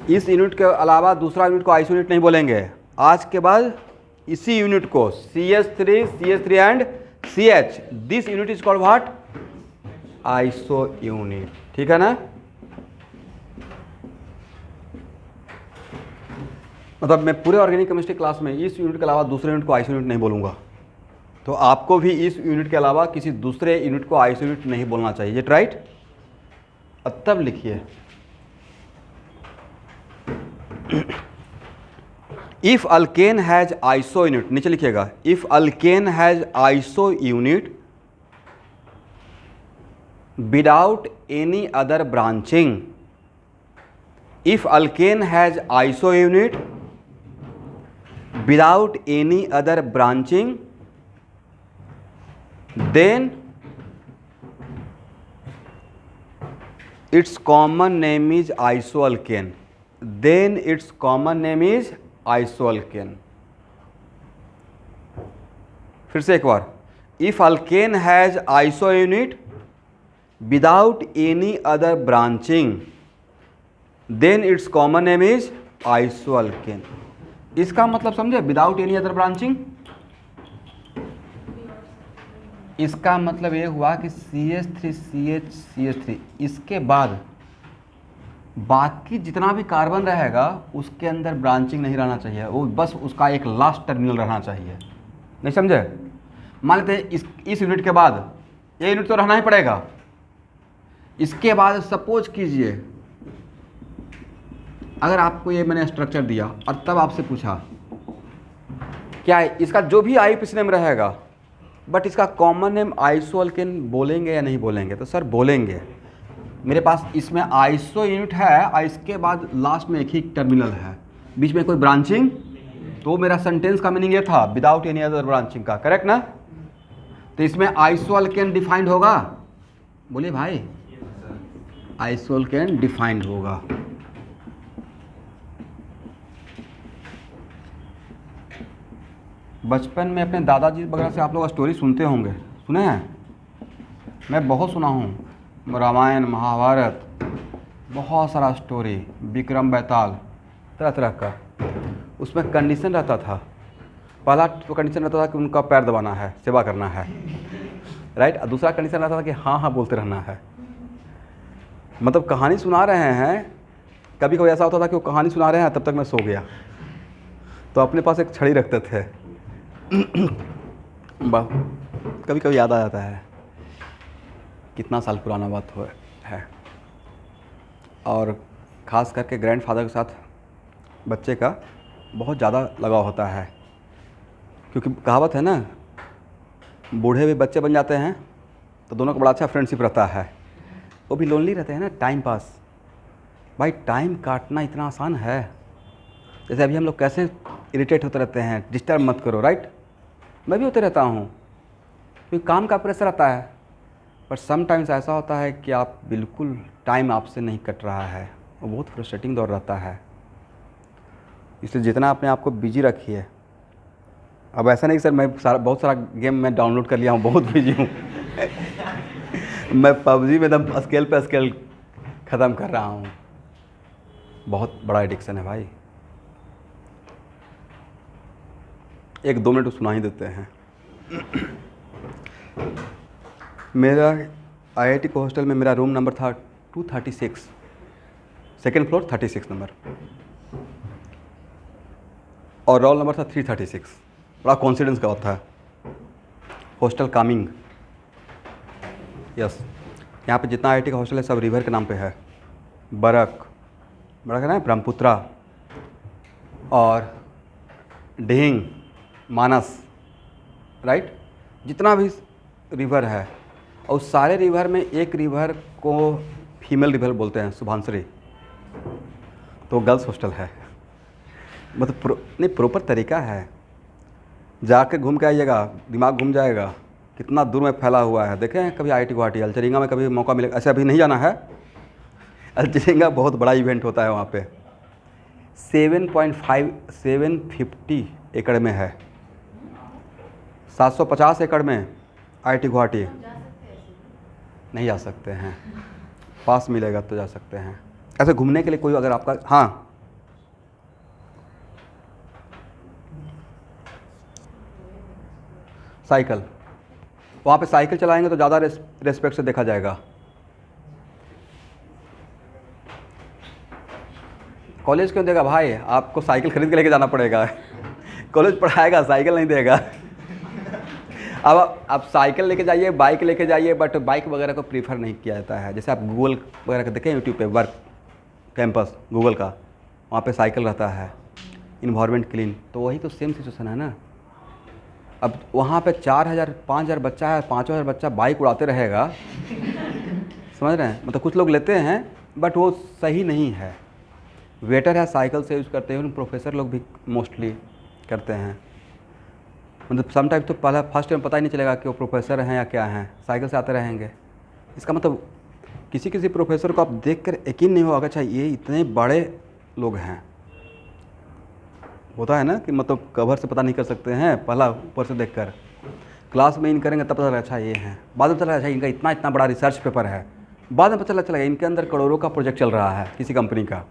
इस यूनिट के अलावा दूसरा यूनिट को आइसो यूनिट नहीं बोलेंगे। आज के बाद इसी यूनिट को CH3 and CH, this unit is called what? Iso unit, ठीक है ना। मतलब मैं पूरे ऑर्गेनिक केमिस्ट्री क्लास में इस यूनिट के अलावा दूसरे यूनिट को आइसो यूनिट नहीं बोलूँगा, तो आपको भी इस यूनिट के अलावा किसी दूसरे यूनिट को आइसो यूनिट नहीं बोलना चाहिए, राइट। अब तब लिखिए if alkane has iso unit, नीचे लिखिएगा if alkane has iso unit without any other branching. If alkane has iso unit without any other branching, then its common name is isoalkane. Then its common name is isoalkane. फिर से एक बार, if alkane has iso unit without any other branching, then its common name is isoalkane. इसका मतलब समझे? Without any other branching. इसका मतलब ये हुआ कि CH3CH3 इसके बाद बाकी जितना भी कार्बन रहेगा उसके अंदर ब्रांचिंग नहीं रहना चाहिए, वो बस उसका एक लास्ट टर्मिनल रहना चाहिए। नहीं समझे? मान लेते हैं इस यूनिट के बाद ये यूनिट तो रहना ही पड़ेगा। इसके बाद सपोज कीजिए अगर आपको ये मैंने स्ट्रक्चर दिया और तब आपसे पूछा क्या है इसका जो भी आईयूपीएसी नेम रहेगा बट इसका कॉमन नेम आइसोअल्केन बोलेंगे या नहीं बोलेंगे? तो सर बोलेंगे। मेरे पास इसमें आइसो यूनिट है और इसके बाद लास्ट में एक ही टर्मिनल है, बीच में कोई ब्रांचिंग, तो मेरा सेंटेंस का मीनिंग ये था विदाउट एनी अदर ब्रांचिंग का, करेक्ट ना? तो इसमें आइसोअल्केन डिफाइंड होगा, बोलिए भाई, आइसोअल्केन डिफाइंड होगा। बचपन में अपने दादाजी वगैरह से आप लोग स्टोरी सुनते होंगे, सुने हैं? मैं बहुत सुना हूँ, रामायण महाभारत, बहुत सारा स्टोरी, विक्रम बेताल, तरह तरह का। उसमें कंडीशन रहता था, पहला तो कंडीशन रहता था कि उनका पैर दबाना है, सेवा करना है, राइट। और दूसरा कंडीशन रहता था कि हाँ हाँ बोलते रहना है। मतलब कहानी सुना रहे हैं, कभी कभी ऐसा होता था कि वो कहानी सुना रहे हैं तब तक मैं सो गया, तो अपने पास एक छड़ी रखते थे। कभी कभी याद आ जाता है, कितना साल पुराना बात है। और ख़ास करके ग्रैंडफादर के साथ बच्चे का बहुत ज़्यादा लगाव होता है, क्योंकि कहावत है ना, बूढ़े भी बच्चे बन जाते हैं, तो दोनों का बड़ा अच्छा फ्रेंडशिप रहता है। वो भी लोनली रहते हैं ना, टाइम पास। भाई टाइम काटना इतना आसान है, जैसे अभी हम लोग कैसे इरिटेट होते रहते हैं, डिस्टर्ब मत करो, राइट। मैं भी होते रहता हूँ क्योंकि काम का प्रेशर आता है, पर समटाइम्स ऐसा होता है कि आप बिल्कुल टाइम आपसे नहीं कट रहा है, वो बहुत फ्रस्ट्रेटिंग दौर रहता है। इसलिए जितना अपने आप को बिजी रखिए। अब ऐसा नहीं कि सर मैं बहुत सारा गेम मैं डाउनलोड कर लिया हूँ, बहुत बिजी हूँ। मैं पबजी में एकदम स्केल पे स्केल ख़त्म कर रहा हूँ, बहुत बड़ा एडिक्शन है भाई। 1-2 मिनट सुना ही देते हैं। मेरा आईआईटी के हॉस्टल में मेरा रूम नंबर था 236, सेकेंड फ्लोर 36 नंबर, और रोल नंबर था 336। बड़ा कॉन्फिडेंस का होता है। Hostel Kameng, yes. यहाँ पे जितना आईआईटी का हॉस्टल है सब रिवर के नाम पे है। बरक का नाम है ब्रह्मपुत्रा, और ढींग, मानस, राइट। जितना भी रिवर है, और सारे रिवर में एक रिवर को फीमेल रिवर बोलते हैं, शुभांशरी, तो गर्ल्स हॉस्टल है। मतलब नहीं, प्रॉपर तरीका है, जाके घूम के आइएगा, दिमाग घूम जाएगा कितना दूर में फैला हुआ है। देखें कभी आईआईटी गुवाहाटी, अलचरिंगा में कभी मौका मिलेगा, ऐसे अभी नहीं जाना है। अलचरिंगा बहुत बड़ा इवेंट होता है वहाँ पे, 750 एकड़ में है, 750 एकड़ में आईआईटी गुवाहाटी। नहीं जा सकते हैं, पास मिलेगा तो जा सकते हैं। ऐसे घूमने के लिए कोई अगर आपका, हाँ साइकिल, वहाँ पे साइकिल चलाएंगे तो ज़्यादा रेस्पेक्ट से देखा जाएगा। कॉलेज क्यों देगा भाई, आपको साइकिल खरीद के लेके जाना पड़ेगा। कॉलेज पढ़ाएगा, साइकिल नहीं देगा। अब आप साइकिल लेके जाइए, बाइक लेके जाइए, बट बाइक वगैरह को प्रीफर नहीं किया जाता है। जैसे आप गूगल वगैरह का देखें, यूट्यूब पे वर्क कैंपस गूगल का, वहाँ पे साइकिल रहता है, इन्वायरमेंट क्लीन, तो वही तो सेम सिचुएशन है ना। अब वहाँ पे 4000 5000 बच्चा है, 5000 बच्चा बाइक उड़ाते रहेगा, समझ रहे हैं। मतलब कुछ लोग लेते हैं बट वो सही नहीं है। वेटर है साइकिल से यूज़ करते हैं, प्रोफेसर लोग भी मोस्टली करते हैं। मतलब समटाइम तो पहला फर्स्ट टाइम पता ही नहीं चलेगा कि वो प्रोफेसर हैं या क्या हैं, साइकिल से आते रहेंगे। इसका मतलब किसी किसी प्रोफेसर को आप देख कर यकीन नहीं होगा, अच्छा ये इतने बड़े लोग हैं। होता है ना कि मतलब कवर से पता नहीं कर सकते हैं, पहला ऊपर से देखकर क्लास में इन करेंगे तब पता चला अच्छा ये हैं, बाद में पता चला अच्छा इनका इतना इतना बड़ा रिसर्च पेपर है, बाद में पता चला इनके अंदर करोड़ों का प्रोजेक्ट चल रहा है किसी कंपनी का।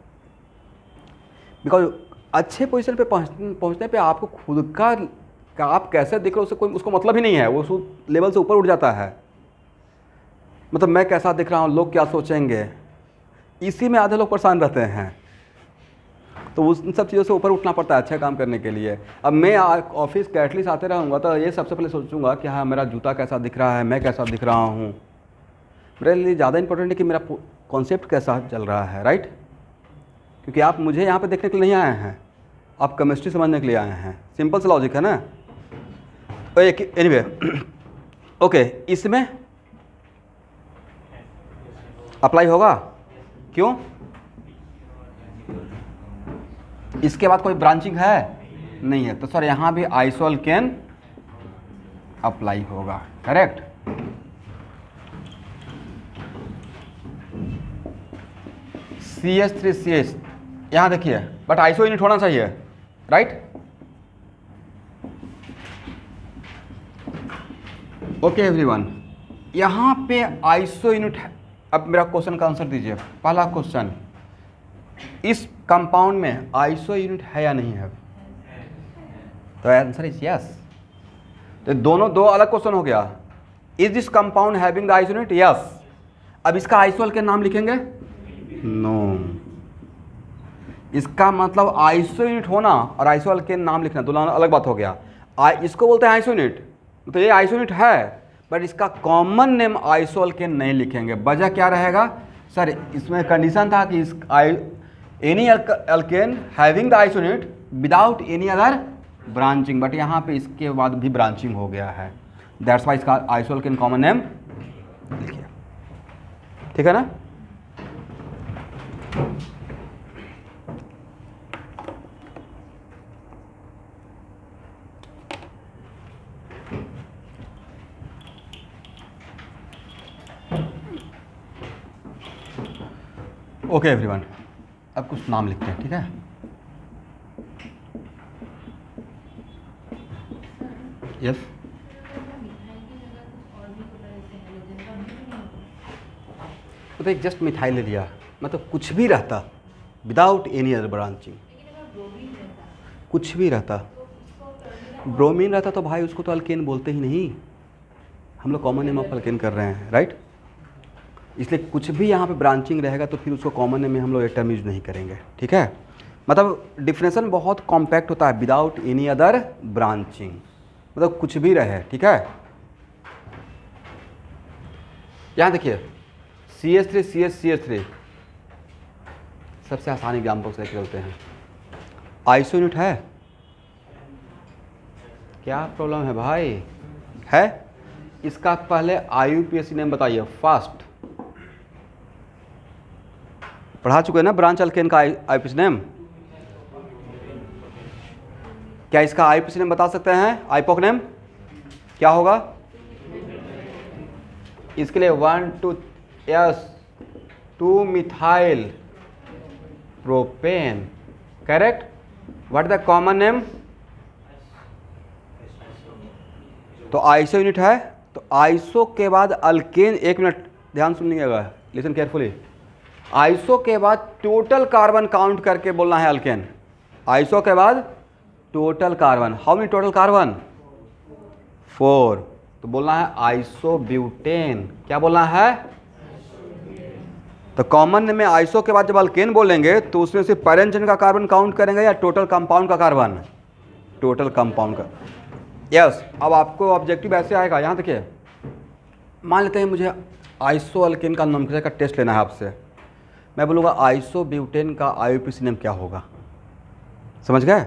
बिकॉज अच्छे पोजीशन पे पहुंचने पे आपको खुद का आप कैसे दिख रहे हो उससे कोई उसको मतलब ही नहीं है, वो उस लेवल से ऊपर उठ जाता है। मतलब मैं कैसा दिख रहा हूँ, लोग क्या सोचेंगे, इसी में आधे लोग परेशान रहते हैं। तो उन सब चीज़ों से ऊपर उठना पड़ता है अच्छा काम करने के लिए। अब मैं ऑफिस कैटलिस्ट आते रहूँगा तो ये सबसे पहले सोचूंगा कि हाँ मेरा जूता कैसा दिख रहा है, मैं कैसा दिख रहा हूँ। मेरे लिए ज़्यादा इंपॉर्टेंट है कि मेरा कॉन्सेप्ट कैसा चल रहा है, राइट। क्योंकि आप मुझे यहाँ पे देखने के लिए नहीं आए हैं, आप केमिस्ट्री समझने के लिए आए हैं। सिंपल सा लॉजिक है ना। एनीवे ओके, इसमें अप्लाई होगा क्यों? इसके बाद कोई ब्रांचिंग है नहीं है, तो सर यहाँ भी आइसोअल्केन अप्लाई होगा, करेक्ट। CH3CH यहाँ देखिए, बट आइसो यूनिट होना चाहिए, राइट। ओके एवरीवन, यहाँ पे आइसो यूनिट है। अब मेरा क्वेश्चन का आंसर दीजिए। पहला क्वेश्चन, इस कंपाउंड में आइसो यूनिट है या नहीं है? तो आंसर इज यस। तो दोनों दो अलग क्वेश्चन हो गया। Is this compound having the iso unit? Yes. अब इसका आइसोल के नाम लिखेंगे? नो। इसका मतलब आइसो यूनिट होना और आइसोल के नाम लिखना दोनों अलग बात हो गया। इसको बोलते हैं आइसो यूनिट, तो ये आइसो यूनिट है, बट इसका कॉमन नेम आइसोल के नहीं लिखेंगे। वजह क्या रहेगा? सर इसमें कंडीशन था कि इस any alkane having the iso unit without any other branching, but यहाँ पे इसके बाद भी ब्रांचिंग हो गया है, दैट्स वाई इसका आइसोअल्केन कॉमन नेम लिखिए। ठीक है ना? ओके एवरीवन, अब कुछ नाम लिखते हैं, ठीक है? यस। तो एक जस्ट मिथाइल ले लिया, मतलब कुछ भी रहता विदाउट एनी अदर ब्रांचिंग, कुछ भी रहता। ब्रोमीन रहता तो भाई उसको तो अल्केन बोलते ही नहीं, हम लोग कॉमन नेम ऑफ अल्केन कर रहे हैं, राइट। इसलिए कुछ भी यहाँ पे ब्रांचिंग रहेगा तो फिर उसको कॉमन नेम में हम लोग एक टर्म यूज नहीं करेंगे, ठीक है। मतलब डिफिनेशन बहुत कॉम्पैक्ट होता है, विदाउट एनी अदर ब्रांचिंग, मतलब कुछ भी रहे, ठीक है। यहाँ देखिए CH3 CH3 सबसे आसान एग्जाम्पल से चलते हैं। आइसो यूनिट है क्या? प्रॉब्लम है भाई? है। इसका पहले IUPAC नेम बताइए फास्ट। पढ़ा चुके हैं ना ब्रांच अल्केन का IUPAC नेम? क्या इसका IUPAC नेम बता सकते हैं? आइपोक नेम क्या होगा? इसके लिए 1,2 methyl propane, correct. What the common name? तो आइसो यूनिट है, तो आइसो के बाद अल्केन, एक मिनट ध्यान सुनिएगा, लिसन केयरफुली। आइसो के बाद टोटल कार्बन काउंट करके बोलना है अल्केन। आइसो के बाद total carbon, how many total carbon? 4, तो बोलना है आइसोब्यूटेन। क्या बोलना है? तो कॉमन में आइसो के बाद जब अल्केन बोलेंगे तो उसमें से पैरेंट चेन का कार्बन काउंट करेंगे या टोटल कंपाउंड का कार्बन? टोटल कंपाउंड का। यस। अब आपको ऑब्जेक्टिव ऐसे आएगा, यहाँ देखिए, मान लेते हैं मुझे आइसो अल्केन का नोमेनक्लेचर का टेस्ट लेना है आपसे। मैं बोलूँगा आइसोब्यूटेन का IUPAC नेम क्या होगा? समझ गए?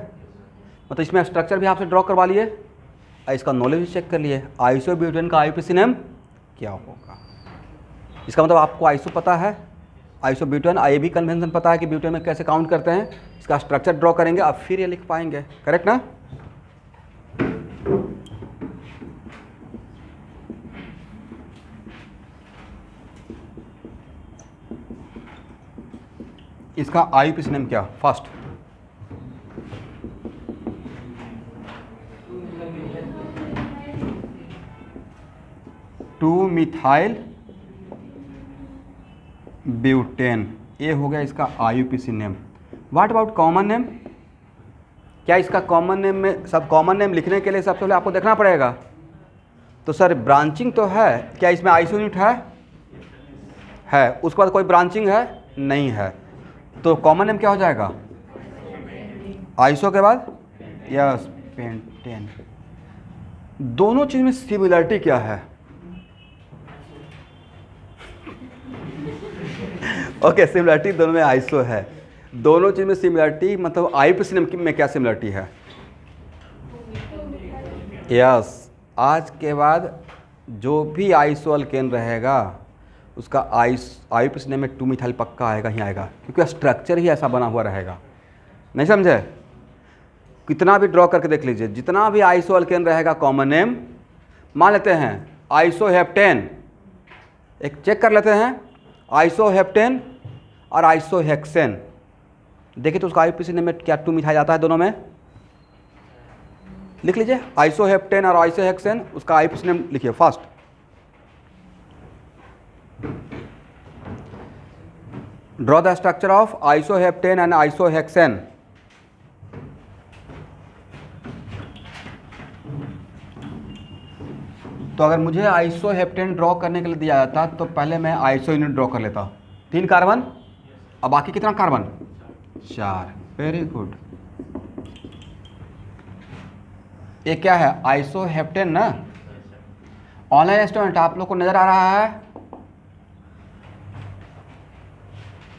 मतलब इसमें स्ट्रक्चर भी आपसे ड्रॉ करवा लिए, इसका नॉलेज भी चेक कर लिए। आइसोब्यूटेन का IUPAC नेम क्या होगा? इसका मतलब आपको आइसो पता है, आइसोब्यूटेन, ये भी कन्वेंशन पता है कि ब्यूटेन में कैसे काउंट करते हैं। इसका स्ट्रक्चर ड्रॉ करेंगे, अब फिर ये लिख पाएंगे, करेक्ट ना? इसका IUPAC नेम क्या? फर्स्ट 2 मिथाइल ब्यूटेन, ये हो गया इसका IUPAC name. What about common name? क्या इसका कॉमन नेम में, सब कॉमन नेम लिखने के लिए सबसे पहले आपको देखना पड़ेगा। तो सर ब्रांचिंग तो है, क्या इसमें आइसो यूनिट है? उसके बाद कोई ब्रांचिंग है? नहीं है, तो कॉमन नेम क्या हो जाएगा? आइसो के बाद यस पेंटेन। दोनों चीज में सिमिलरिटी क्या है? ओके सिमिलरिटी दोनों में आइसो है। दोनों चीज में सिमिलरिटी मतलब आईयूपीएसी में क्या सिमिलरिटी है? यस आज के बाद जो भी आइसो अल्केन रहेगा उसका आईयूपीएसी में 2 मिथाइल पक्का आएगा ही आएगा, क्योंकि स्ट्रक्चर ही ऐसा बना हुआ रहेगा। नहीं समझे? कितना भी ड्रॉ करके देख लीजिए, जितना भी आइसो अल्केन रहेगा कॉमन नेम मान लेते हैं आइसोहेप्टेन, एक चेक कर लेते हैं आइसोहेप्टेन और आइसोहेक्सेन, देखिए तो उसका आईयूपीएसी में क्या 2 मिथाइल आता है दोनों में? लिख लीजिए आइसोहेप्टेन और आइसोहेक्सेन, उसका आईयूपीएसी नेम लिखिए fast. Draw the structure of isoheptane and isohexane. तो अगर मुझे आइसोहेप्टेन ड्रॉ करने के लिए दिया जाता तो पहले मैं आइसो यूनिट ड्रॉ कर लेता, 3 कार्बन और बाकी कितना कार्बन? 4। Very good. ये क्या है? आइसोहेप्टेन ना। ऑनलाइन स्टूडेंट आप लोग को नजर आ रहा है?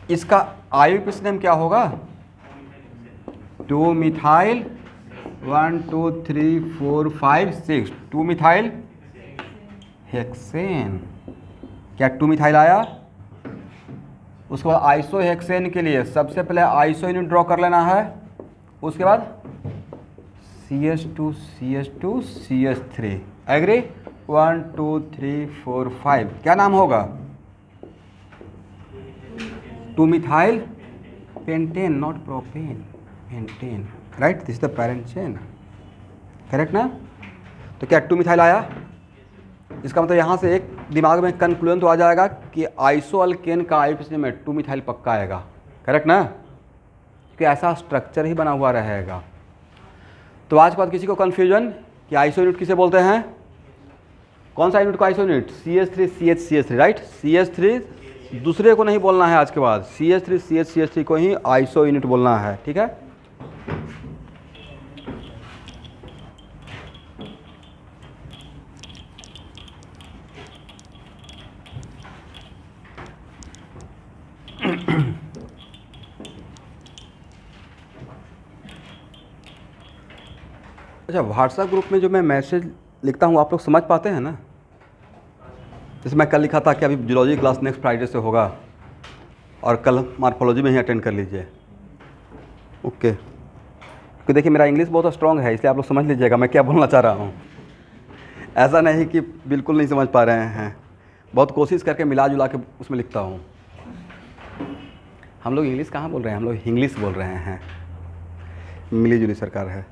इसका आईयूपीएसी नेम क्या होगा? 2 मिथाइल 1 2 3 4 5 6 2 मिथाइल हेक्सेन। क्या 2 मिथाइल आया? उसके बाद आइसोहेक्सेन के लिए सबसे पहले आइसो यूनिट ड्रॉ कर लेना है, उसके बाद CH2 CH2 CH3। एग्री? 1 2 3 4 5 क्या नाम होगा? 2 methyl pentane, not propane, pentane. Right, this is the parent chain. Correct ना? तो क्या 2 मिथाइल आया? इसका मतलब यहाँ से एक दिमाग में कंक्लूजन तो आ जाएगा कि आइसो अल्केन का आईयूपीएसी में 2 मिथाइल पक्का आएगा। करेक्ट ना? कि ऐसा स्ट्रक्चर ही बना हुआ रहेगा। तो आज के बाद किसी को कन्फ्यूजन कि आइसो यूनिट किसे बोलते हैं? कौन सा यूनिट को iso unit? CH3 CH right. CH3 दूसरे को नहीं बोलना है आज के बाद, CH3 CH को ही आइसो यूनिट बोलना है। ठीक है? अच्छा, व्हाट्सएप ग्रुप में जो मैं मैसेज लिखता हूँ आप लोग समझ पाते हैं ना? जैसे मैं कल लिखा था कि अभी जूलॉजी क्लास नेक्स्ट फ्राइडे से होगा और कल मार्फोलॉजी में ही अटेंड कर लीजिए। ओके, क्योंकि देखिए मेरा इंग्लिश बहुत स्ट्रॉन्ग है, इसलिए आप लोग समझ लीजिएगा मैं क्या बोलना चाह रहा हूँ। ऐसा नहीं कि बिल्कुल नहीं समझ पा रहे हैं, बहुत कोशिश करके मिला जुला के उसमें लिखता हूँ। हम लोग इंग्लिश कहाँ बोल रहे हैं, हम लोग इंग्लिश बोल रहे हैं, मिली जुली सरकार है।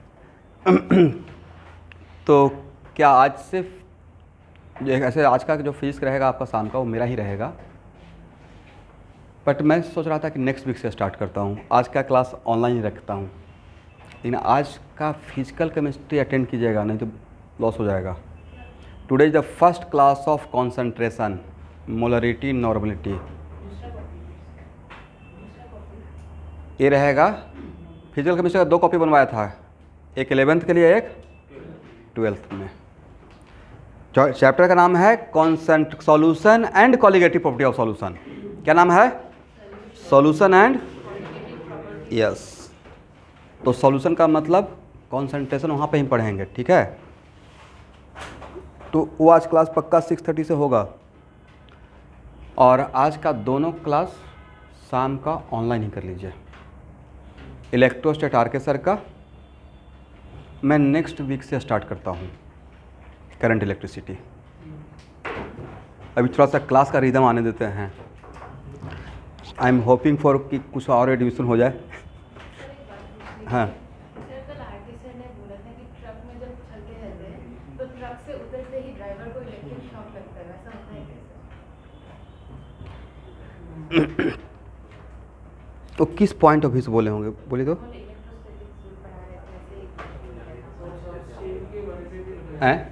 तो क्या आज से ऐसे आज का जो फीस रहेगा आपका शाम का वो मेरा ही रहेगा, बट मैं सोच रहा था कि नेक्स्ट वीक से स्टार्ट करता हूँ। आज का क्लास ऑनलाइन ही रखता हूँ, लेकिन आज का फिजिकल केमिस्ट्री अटेंड कीजिएगा, नहीं तो लॉस हो जाएगा। Today is the first class of concentration, molarity, normality. ये रहेगा फिजिकल केमिस्ट्री का 2 कॉपी बनवाया था, एक 11th के लिए, एक 12th में। चैप्टर का नाम है solution and colligative property of solution. क्या नाम है? Solution and yes. तो सॉल्यूशन का मतलब कॉन्सेंट्रेशन वहाँ पे ही पढ़ेंगे। ठीक है? तो वो आज क्लास पक्का 6:30 से होगा, और आज का दोनों क्लास शाम का ऑनलाइन ही कर लीजिए। इलेक्ट्रोस्टेट आरके सर का मैं नेक्स्ट वीक से स्टार्ट करता हूँ, करंट इलेक्ट्रिसिटी। अभी थोड़ा सा क्लास का रिदम आने देते हैं। आई एम होपिंग फॉर कि कुछ और एडमिशन हो जाए। हाँ, तो किस पॉइंट ऑफ व्यू से बोले होंगे, बोलिए तो। हैं?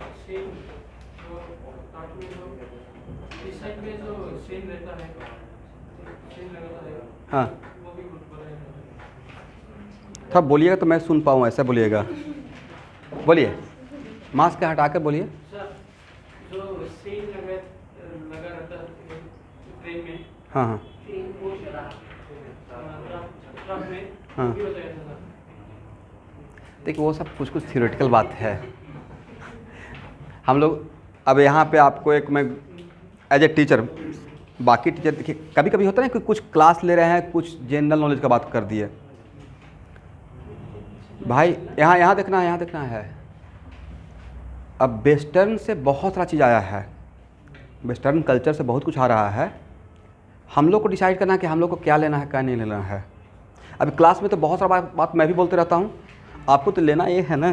हाँ, थोड़ा बोलिएगा तो मैं सुन पाऊँ, ऐसा बोलिएगा। बोलिए, मास्क हटा कर बोलिए। जो स्क्रीन लगा रहता है ट्रेन में, हाँ हाँ ट्रक में, हाँ। भी होता है ऐसा? देखिए वो सब कुछ कुछ थियोरेटिकल बात है। हम लोग अब यहाँ पे आपको एक मैं एज ए टीचर, बाकी टीचर देखिए कभी कभी होता है ना कि कुछ क्लास ले रहे हैं, कुछ जनरल नॉलेज का बात कर दिए। भाई यहाँ देखना है, यहाँ देखना है। अब वेस्टर्न से बहुत सारा चीज़ आया है, वेस्टर्न कल्चर से बहुत कुछ आ रहा है। हम लोग को डिसाइड करना है कि हम लोग को क्या लेना है क्या नहीं लेना है। अभी क्लास में तो बहुत सारा बात मैं भी बोलते रहता हूँ, आपको तो लेना ये है ना,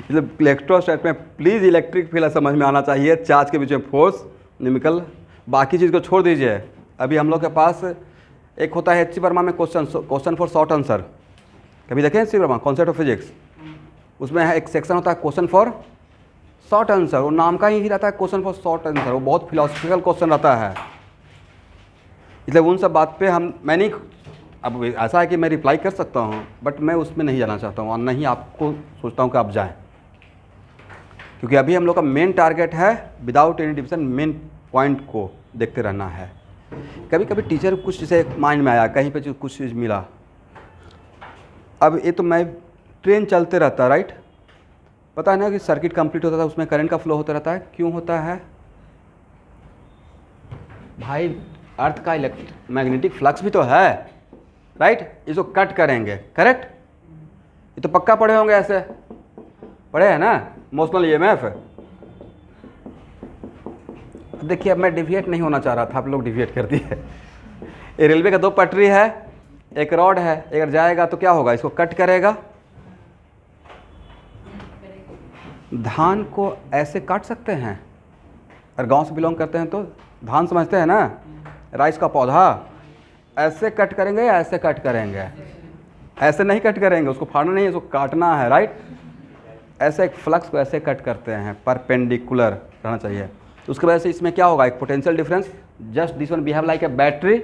मतलब इलेक्ट्रोस्टैट में प्लीज़ इलेक्ट्रिक फील्ड समझ में आना चाहिए, चार्ज के बीच में फोर्स न्यूमेरिकल, बाकी चीज़ को छोड़ दीजिए। अभी हम लोग के पास एक होता है एच सी वर्मा में क्वेश्चन फॉर शॉर्ट आंसर, कभी देखें H C Verma concept of physics, उसमें एक सेक्शन होता है क्वेश्चन फॉर शॉर्ट आंसर, वो नाम का ही रहता है क्वेश्चन फॉर शॉर्ट आंसर, वो बहुत फिलोसफिकल क्वेश्चन रहता है। इसलिए उन सब बात पे मैं नहीं, अब ऐसा है कि मैं रिप्लाई कर सकता हूँ बट मैं उसमें नहीं जाना चाहता हूँ और नहीं आपको सोचता हूँ कि आप जाएं, क्योंकि अभी हम लोग का मेन टारगेट है without any division main point को देखते रहना है। कभी कभी टीचर कुछ जैसे माइंड में आया, कहीं पे जो कुछ चीज़ मिला, अब ये तो मैं ट्रेन चलते रहता है राइट, पता है ना कि सर्किट कंप्लीट होता था उसमें करंट का फ्लो होता रहता है, क्यों होता है भाई? अर्थ का मैग्नेटिक फ्लक्स भी तो है राइट, इसको कट करेंगे, करेक्ट? ये तो पक्का पढ़े होंगे, ऐसे पढ़े हैं ना मोशनल ईएमएफ। देखिए अब मैं डिविएट नहीं होना चाह रहा था, आप लोग डिविएट कर दिए। ये रेलवे का 2 पटरी है, एक रॉड है, अगर जाएगा तो क्या होगा, इसको कट करेगा। धान को ऐसे काट सकते हैं, और गांव से बिलोंग करते हैं तो धान समझते हैं ना, राइस का पौधा, ऐसे कट करेंगे या ऐसे कट करेंगे? ऐसे नहीं कट करेंगे, उसको फाड़ना नहीं है, उसको काटना है राइट। ऐसे एक फ्लक्स को ऐसे कट करते हैं, परपेंडिकुलर रहना चाहिए। तो उसके वजह से इसमें क्या होगा, एक potential difference, just this one behave like a battery.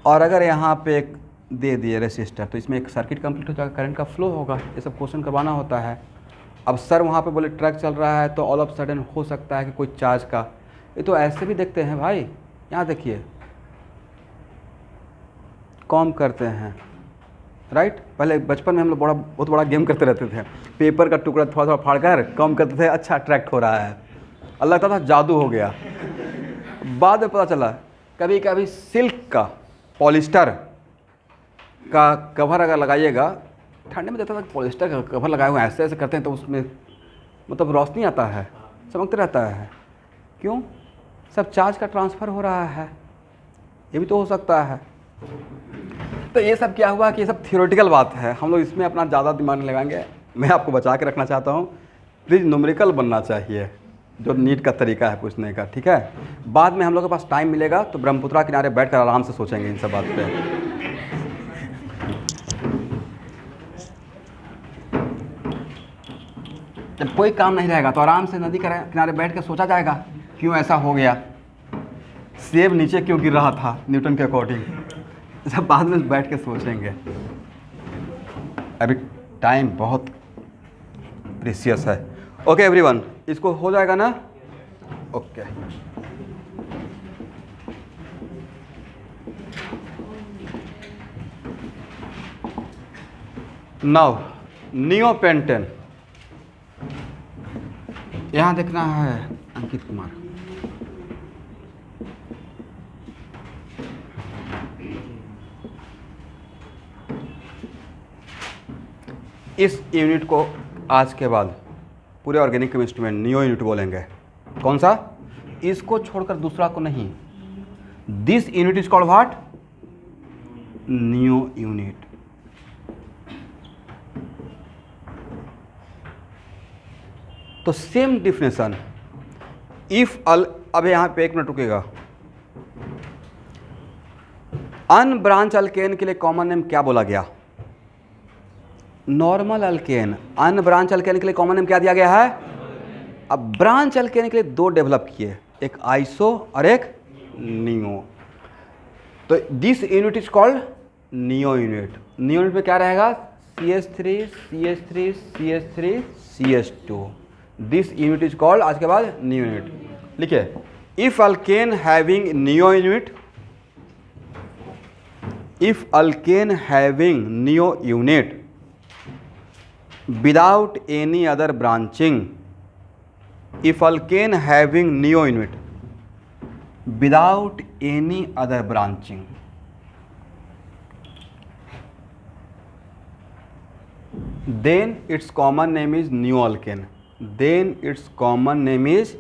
और अगर यहाँ पे एक दे दिए रेसिस्टर तो इसमें एक सर्किट कंप्लीट हो जाएगा, करंट का फ्लो होगा। ये सब क्वेश्चन करवाना होता है। अब सर वहाँ पे बोले ट्रक चल रहा है तो ऑल ऑफ सडन हो सकता है कि कोई चार्ज का, ये तो ऐसे भी देखते हैं भाई। यहाँ देखिए कॉम करते हैं राइट, पहले बचपन में हम लोग बहुत बड़ा गेम करते रहते थे, पेपर का टुकड़ा थोड़ा थोड़ा फाड़ कर कॉम करते थे, अच्छा अट्रैक्ट हो रहा है, अल्लाह लगता था जादू हो गया। बाद में पता चला कभी कभी सिल्क का पॉलिस्टर का कवर अगर लगाइएगा, ठंडे में देता था पॉलिस्टर का कवर लगाए हुए ऐसे ऐसे करते हैं तो उसमें मतलब रोशनी आता है, चमकते रहता है। क्यों? सब चार्ज का ट्रांसफ़र हो रहा है, ये भी तो हो सकता है। तो ये सब क्या हुआ कि ये सब थियोरेटिकल बात है, हम लोग इसमें अपना ज़्यादा दिमाग नहीं लगाएंगे। मैं आपको बचा के रखना चाहता हूँ, प्लीज़ न्यूमेरिकल बनना चाहिए, जो नीट का तरीका है पूछने का, ठीक है? बाद में हम लोग के पास टाइम मिलेगा तो ब्रह्मपुत्रा किनारे बैठ कर आराम से सोचेंगे इन सब बात पे। जब कोई काम नहीं रहेगा तो आराम से नदी किनारे बैठ कर सोचा जाएगा क्यों ऐसा हो गया, सेब नीचे क्यों गिर रहा था न्यूटन के अकॉर्डिंग, सब बाद में बैठ के सोचेंगे। अभी टाइम बहुत प्रीशियस है। ओके एवरीवन, इसको हो जाएगा ना? ओके नाउ नियोपेंटेन, यहाँ देखना है अंकित कुमार। इस यूनिट को आज के बाद पूरे ऑर्गेनिक केमिस्ट्री में नियो यूनिट बोलेंगे। कौन सा? इसको छोड़कर दूसरा को नहीं। This unit is called what? Neo unit. तो सेम डिफिनेशन इफ अब यहाँ पे 1 मिनट रुकेगा। अनब्रांच अल्केन के लिए कॉमन नेम क्या बोला गया? Normal alkane. अनब्रांच अल्केन के लिए कॉमन नेम क्या दिया गया है? अब ब्रांच अल्केन के लिए 2 डेवलप किए, एक आइसो और एक नियो। तो this unit is called neo unit. Neo unit में क्या रहेगा? CH3 CH3 CH3 CH2। This unit is called, आज के बाद, नियो यूनिट। लिखिए, if alkane having neo unit, if alkane having neo unit without any other branching, if alkane having neo unit without any other branching, then its common name is neoalkane, then its common name is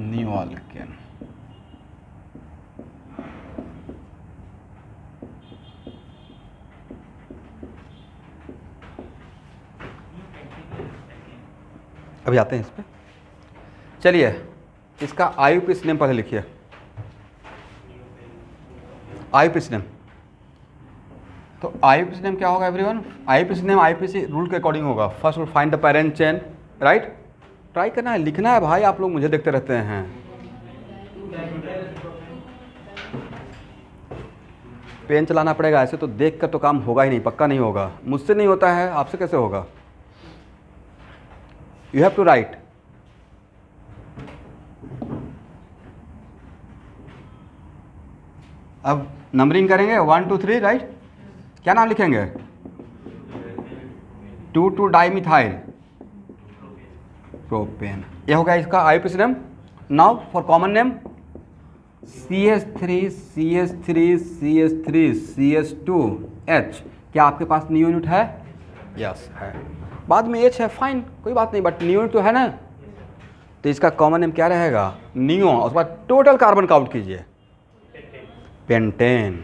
neoalkane। अभी आते हैं इस पे। चलिए, इसका IUPAC name पहले लिखिए। IUPAC name, तो IUPAC नेम क्या होगा everyone? IUPAC name IUPAC rule के अकॉर्डिंग होगा। First will find the parent chain, right? Try करना है, लिखना है भाई, आप लोग मुझे देखते रहते हैं। पेन चलाना पड़ेगा, ऐसे तो देख कर तो काम होगा ही नहीं, पक्का नहीं होगा। मुझसे नहीं होता है, आपसे कैसे होगा? You have to write। अब नंबरिंग करेंगे 1 2 3, राइट? क्या नाम लिखेंगे? 2 डाइमिथाइल प्रोपेन, यह हो गया इसका IUPAC name. Now for common name CH3 CH3 CH3 CH2H। क्या आपके पास नियो यूनिट है? यस है। बाद में H है, फाइन, कोई बात नहीं, बट नियो यूनिट तो है ना। तो इसका कॉमन नेम क्या रहेगा? नियो। उसके बाद टोटल कार्बन काउंट कीजिए, पेंटेन।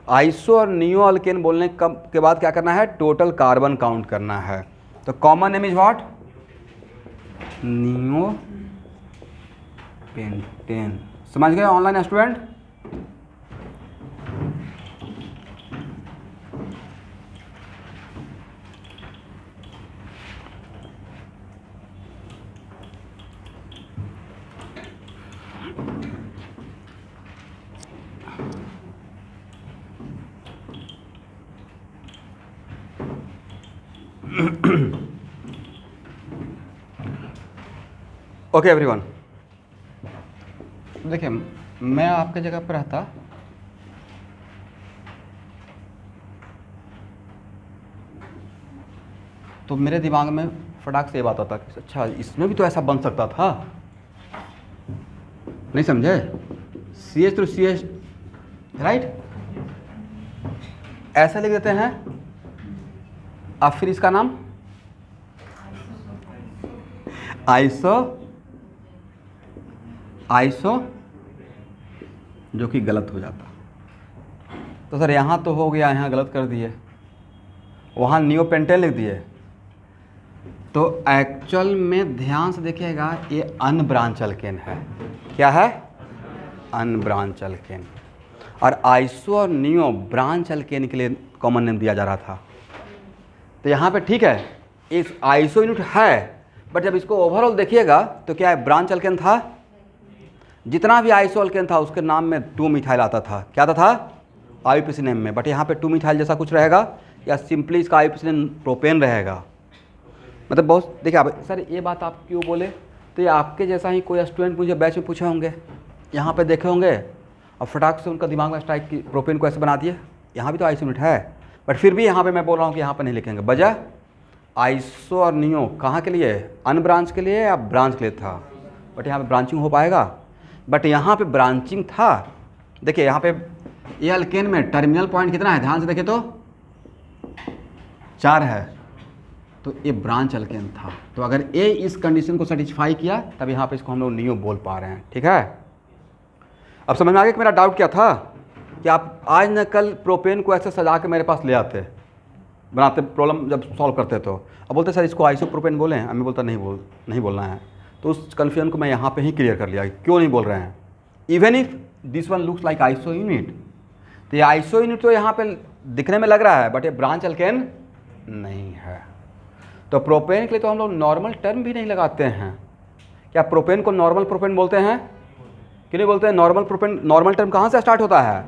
आइसो और नियो अल्केन बोलने के बाद क्या करना है? टोटल कार्बन काउंट करना है। तो common name is what? Neo pentane. समझ गए ऑनलाइन स्टूडेंट? ओके एवरीवन, देखिए, मैं आपके जगह पर रहता तो मेरे दिमाग में फटाक से ये बात आता कि अच्छा, इसमें भी तो ऐसा बन सकता था। नहीं समझे? CH तो CH, राइट? ऐसा लिख देते हैं। अब फिर इसका नाम आइसो, जो कि गलत हो जाता। तो सर यहाँ तो हो गया, यहाँ गलत कर दिए, वहाँ नियोपेंटेन लिख दिए। तो एक्चुअल में ध्यान से देखिएगा, ये अनब्रांच अल्केन है। क्या है? Unbranch alkane. और आइसो और नियो ब्रांच अल्केन के लिए कॉमन नेम दिया जा रहा था। तो यहाँ पे ठीक है, इस आइसो यूनिट है, बट जब इसको ओवरऑल देखिएगा तो क्या है? ब्रांच अल्केन था। जितना भी आइसो अल्केन था उसके नाम में 2 मिथाइल आता था। क्या आता था? IUPAC नेम में। बट यहाँ पे 2 मिथाइल जैसा कुछ रहेगा, या सिंपली इसका IUPAC नेम प्रोपेन रहेगा। मतलब बहुत, देखिए आप, सर ये बात आप क्यों बोले? तो ये आपके जैसा ही कोई स्टूडेंट मुझे बैच में पूछे होंगे, यहाँ पे देखे होंगे, और फटाक से उनका दिमाग में स्ट्राइक की प्रोपेन को ऐसे बना दिए। यहाँ भी तो आइसो यूनिट है, बट फिर भी यहाँ पे मैं बोल रहा हूँ कि यहाँ पे नहीं लिखेंगे। वजह, आइसो और नियो कहाँ के लिए? अनब्रांच के लिए या ब्रांच के लिए था? बट यहाँ पे ब्रांचिंग हो पाएगा, बट यहाँ पे ब्रांचिंग था। देखिए यहाँ पे ये अल्केन में टर्मिनल पॉइंट कितना है? ध्यान से देखिए तो 4 है, तो ये ब्रांच अल्केन था। तो अगर ए इस कंडीशन को सेटिस्फाई किया, तब यहाँ पे इसको हम लोग नियो बोल पा रहे हैं। ठीक है? अब समझ में आ गया कि मेरा डाउट क्या था? कि आप आज न कल प्रोपेन को ऐसे सजा के मेरे पास ले आते, बनाते, प्रॉब्लम जब सॉल्व करते तो अब बोलते सर इसको आइसोप्रोपेन बोलें। मैं बोलता नहीं बोलना है। तो उस कन्फ्यूजन को मैं यहाँ पे ही क्लियर कर लिया, क्यों नहीं बोल रहे हैं। Even if this one looks like iso unit, तो ये आइसो यूनिट तो यहाँ पे दिखने में लग रहा है, बट ये ब्रांच अल्केन नहीं है। तो प्रोपेन के लिए तो हम लोग नॉर्मल टर्म भी नहीं लगाते हैं। क्या प्रोपेन को नॉर्मल प्रोपेन बोलते हैं कि नहीं बोलते हैं? नॉर्मल प्रोपेन, नॉर्मल टर्म कहाँ से स्टार्ट होता है?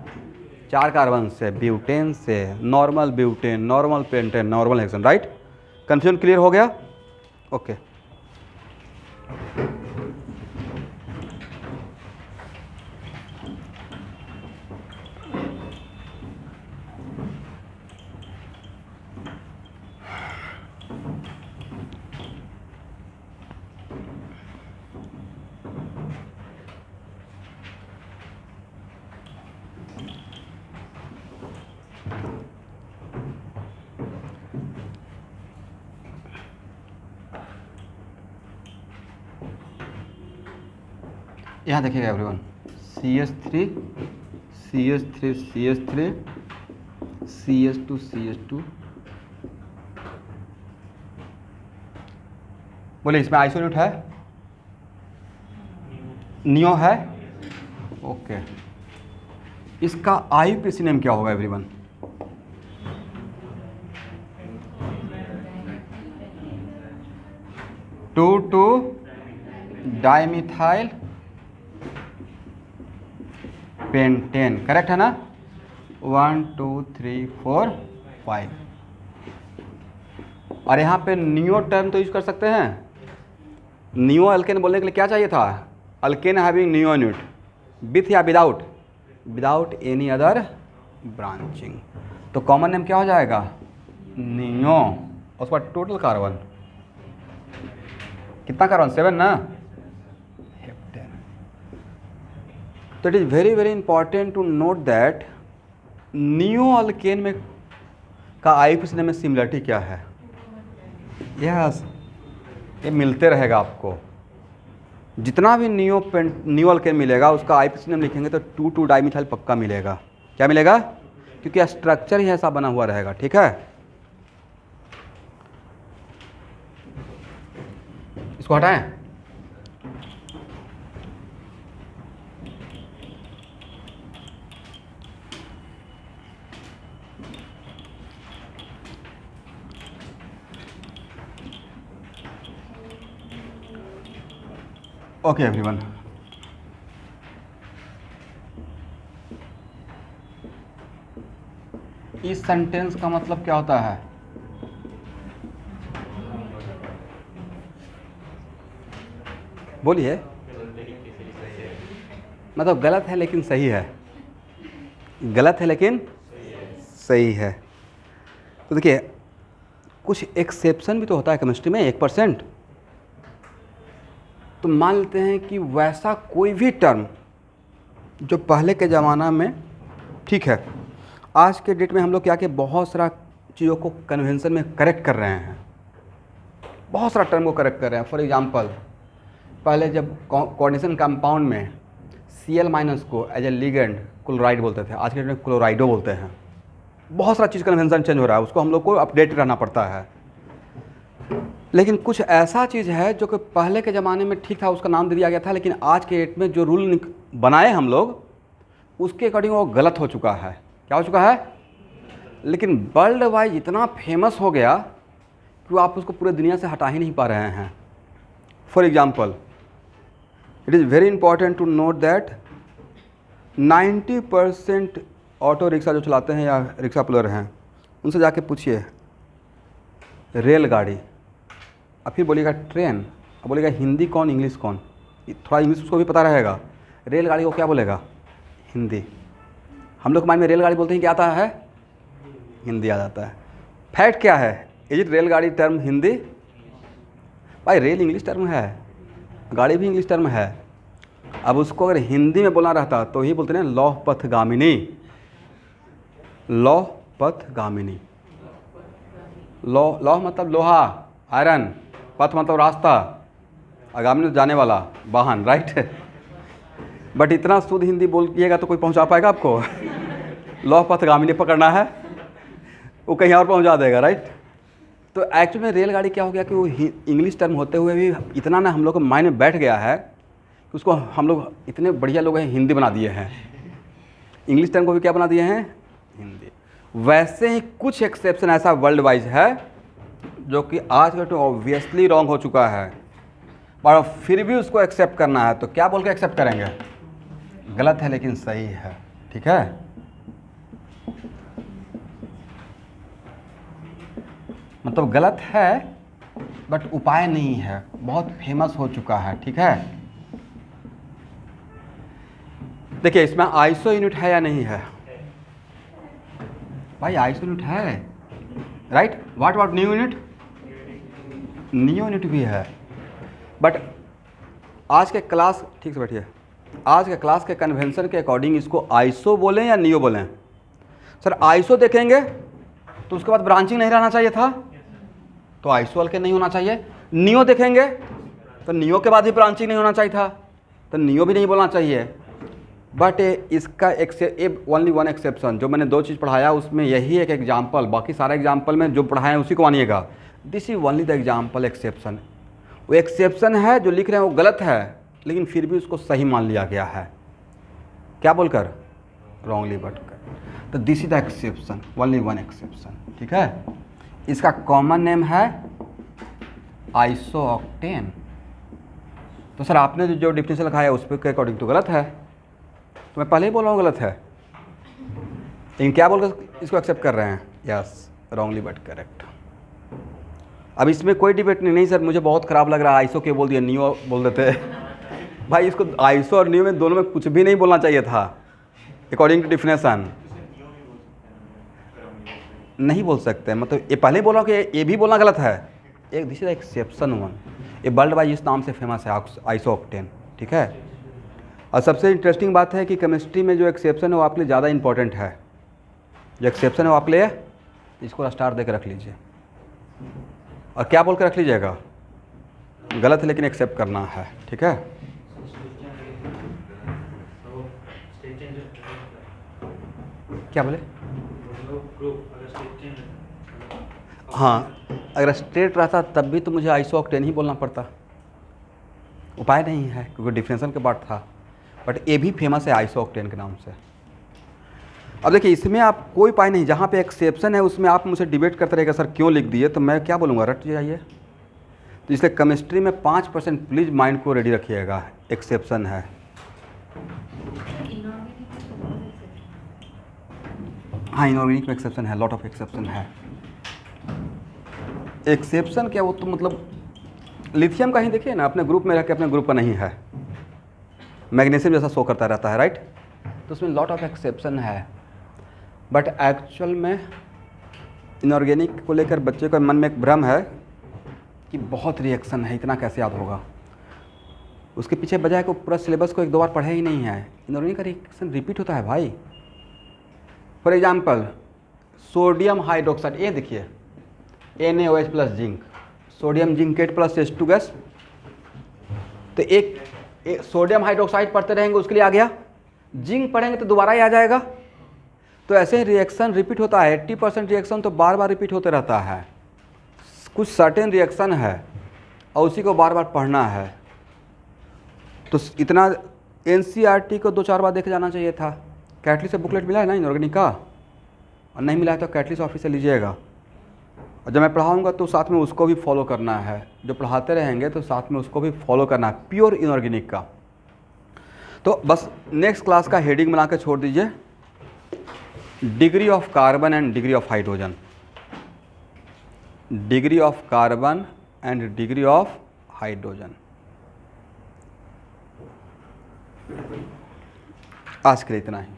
4 कार्बन से, ब्यूटेन से, normal butane, normal pentane, normal hexane, right. Confusion clear हो गया? ओके। यहाँ देखिएगा everyone, CH3 CH3 CH3 CH2 CH2, बोले इसमें आइसोल्यूट है, नियो है, ओके। इसका IUPAC नेम क्या होगा everyone? Two two dimethyl pentane, correct है ना? 1 2 3 4 5। और यहाँ पे नियो टर्म तो यूज कर सकते हैं। नियो अल्केन बोलने के लिए क्या चाहिए था? Alkane having neo unit, with या without? Without any other branching. तो कॉमन नेम क्या हो जाएगा? नियो। उसके बाद टोटल कार्बन कितना? कार्बन 7 ना, हेप्टेन। तो it is very very important to note that neo alkane में का IUPAC नेम में सिमिलरिटी क्या है। यस, ये मिलते रहेगा आपको। जितना भी नियो अल्केन मिलेगा उसका IUPAC नेम लिखेंगे तो 2 2 डाइमिथाइल पक्का मिलेगा। क्या मिलेगा? क्योंकि स्ट्रक्चर ही ऐसा बना हुआ रहेगा, ठीक है। इसको हटाएं। ओके एवरीवन, इस सेंटेंस का मतलब क्या होता है? बोलिए। मतलब गलत है लेकिन सही है, गलत है लेकिन सही है। तो देखिए, कुछ एक्सेप्शन भी तो होता है केमिस्ट्री में, 1%। तो मान लेते हैं कि वैसा कोई भी टर्म जो पहले के ज़माना में, ठीक है, आज के डेट में हम लोग क्या कि बहुत सारा चीज़ों को कन्वेंशन में करेक्ट कर रहे हैं, बहुत सारा टर्म को करेक्ट कर रहे हैं। फॉर एग्जांपल, पहले जब कोऑर्डिनेशन कंपाउंड में Cl- को एज ए लिगेंड क्लोराइड बोलते थे, आज के डेट में क्लोराइडो बोलते हैं। बहुत सारा चीज़ कन्वेंशन चेंज हो रहा है, उसको हम लोग को अपडेट रहना पड़ता है। लेकिन कुछ ऐसा चीज़ है जो कि पहले के ज़माने में ठीक था, उसका नाम दे दिया गया था, लेकिन आज के डेट में जो रूल बनाए हम लोग उसके अकॉर्डिंग वो गलत हो चुका है। क्या हो चुका है? लेकिन वर्ल्ड वाइड इतना फेमस हो गया कि आप उसको पूरे दुनिया से हटा ही नहीं पा रहे हैं। For example, it is very important to note that 90% auto rickshaw जो चलाते हैं या रिक्शा पुलर हैं, उनसे जाके पूछिए रेलगाड़ी, अब फिर बोलिएगा ट्रेन, अब बोलेगा हिंदी कौन इंग्लिश कौन, थोड़ा इंग्लिश उसको भी पता रहेगा। रेलगाड़ी को क्या बोलेगा? हिंदी। हम लोग माइंड में रेलगाड़ी बोलते हैं, क्या आता है? हिंदी आ जाता है। फैक्ट क्या है? इज इट रेलगाड़ी टर्म हिंदी? भाई रेल इंग्लिश टर्म है, गाड़ी भी इंग्लिश टर्म है। अब उसको अगर हिंदी में बोलना रहता तो ही बोलते हैं लौह पथगामिनी, लौह पथगामिनी। लौह मतलब लोहा, आयरन, पथ मतलब रास्ता, आगामी जाने वाला वाहन, राइट। बट इतना शुद्ध हिंदी बोलिएगा तो कोई पहुंचा पाएगा आपको? लौह पथगामिनी पकड़ना है, वो कहीं और पहुंचा देगा, राइट। तो एक्चुअली में रेलगाड़ी क्या हो गया कि वो इंग्लिश टर्म होते हुए भी इतना ना हम लोग को माइंड में बैठ गया है कि उसको हम लोग इतने बढ़िया लोग हैं हिंदी बना दिए हैं, इंग्लिश टर्म को भी क्या बना दिए हैं? हिंदी। वैसे ही कुछ एक्सेप्शन ऐसा वर्ल्ड वाइज है जो कि आज का तो ऑब्वियसली रॉन्ग हो चुका है, पर फिर भी उसको एक्सेप्ट करना है। तो क्या बोल के एक्सेप्ट करेंगे? गलत है लेकिन सही है, ठीक है। मतलब गलत है बट उपाय नहीं है, बहुत फेमस हो चुका है, ठीक है। देखिए इसमें आइसो यूनिट है या नहीं है भाई, आइसो यूनिट है, right. What about new unit, neo unit भी है, बट आज के क्लास, ठीक से बैठिए, आज के क्लास के कन्वेंशन के अकॉर्डिंग इसको आइसो बोलें या नियो बोलें। सर आइसो देखेंगे तो उसके बाद ब्रांचिंग नहीं रहना चाहिए था, तो आइसो अल्केन नहीं होना चाहिए। नियो देखेंगे तो नियो के बाद भी ब्रांचिंग नहीं होना चाहिए था, तो नियो भी नहीं बोलना चाहिए। बट इसका ओनली वन एक्सेप्शन, जो मैंने 2 चीज़ पढ़ाया उसमें यही एक एग्जाम्पल, बाकी सारे एग्जाम्पल में जो पढ़ाए उसी को मानिएगा। This is only the example exception. वो एक्सेप्शन है जो लिख रहे हैं वो गलत है, लेकिन फिर भी उसको सही मान लिया गया है, क्या बोलकर, रॉन्गली बट कर। तो this is the exception, only one exception, ठीक है। इसका कॉमन नेम है आइसोऑक्टेन। तो सर आपने जो डिफिनेशन लिखा है उस पर के अकॉर्डिंग तो गलत है, तो मैं पहले ही बोल रहा हूँ गलत है, लेकिन क्या बोलकर इसको एक्सेप्ट कर रहे हैं, यस रॉन्गली बट करेक्ट। अब इसमें कोई डिबेट नहीं सर मुझे बहुत ख़राब लग रहा है, आइसो के बोल दिया, नियो बोल देते भाई इसको आइसो और नियो में दोनों में कुछ भी नहीं बोलना चाहिए था, अकॉर्डिंग टू डिफिनेशन नहीं बोल सकते। मतलब ये पहले ही बोला कि ये भी बोलना गलत है, एक दिस इज एक्सेप्शन वन, ये वर्ल्ड वाइड इस नाम से फेमस है आइसोऑक्टेन, ठीक है। और सबसे इंटरेस्टिंग बात है कि केमिस्ट्री में जो एक्सेप्शन है वो आपके लिए ज़्यादा इंपॉर्टेंट है, जो एक्सेप्शन है वो आपके लिए, इसको स्टार देकर रख लीजिए और क्या बोल कर रख लीजिएगा, गलत है लेकिन एक्सेप्ट करना है, ठीक है। क्या बोले, हाँ अगर स्ट्रेट रहता तब भी तो मुझे आइसोऑक्टेन ही बोलना पड़ता, उपाय नहीं है क्योंकि डिफिनेशन के पार्ट था, बट ये भी फेमस है आइसोऑक्टेन के नाम से। अब देखिए इसमें आप कोई उपाय नहीं, जहाँ पे एक्सेप्शन है उसमें आप मुझे डिबेट करते रहेगा सर क्यों लिख दिए, तो मैं क्या बोलूँगा, रट जाइए। तो इसलिए केमिस्ट्री में 5% प्लीज़ माइंड को रेडी रखिएगा, एक्सेप्शन है। हाँ इनऑर्गेनिक में एक्सेप्शन है, लॉट ऑफ एक्सेप्शन है। एक्सेप्शन क्या, वो तो मतलब लिथियम का ही देखिए ना, अपने ग्रुप में रह के अपने ग्रुप का नहीं है, मैग्नीशियम जैसा शो करता रहता है, राइट। तो उसमें लॉट ऑफ एक्सेप्शन है, बट एक्चुअल में इनऑर्गेनिक को लेकर बच्चे के मन में एक भ्रम है कि बहुत रिएक्शन है, इतना कैसे याद होगा। उसके पीछे वजह है कि पूरा सिलेबस को 1-2 बार पढ़े ही नहीं है। इनऑर्गेनिक का रिएक्शन रिपीट होता है भाई। फॉर एग्जाम्पल सोडियम हाइड्रोक्साइड, ये देखिए NaOH plus zinc, sodium zincate plus H2 gas, तो एक सोडियम हाइड्रोक्साइड पढ़ते रहेंगे उसके लिए आ गया, जिंक पढ़ेंगे तो दोबारा ही आ जाएगा। तो ऐसे ही रिएक्शन रिपीट होता है, 80% रिएक्शन तो बार बार रिपीट होते रहता है, कुछ सर्टेन रिएक्शन है और उसी को बार बार पढ़ना है। तो इतना NCERT को 2-4 बार देखे जाना चाहिए था। कैटली से बुकलेट मिला है ना इनऑर्गेनिक का, और नहीं मिला है तो कैटली से ऑफिस से लीजिएगा, और जब मैं पढ़ाऊँगा तो साथ में उसको भी फॉलो करना है, जो पढ़ाते रहेंगे तो साथ में उसको भी फॉलो करना है, प्योर इनऑर्गेनिक का। तो बस नेक्स्ट क्लास का हेडिंग बना के छोड़ दीजिए, degree of carbon and degree of hydrogen, degree of carbon and degree of hydrogen. आज के लिए इतना ही।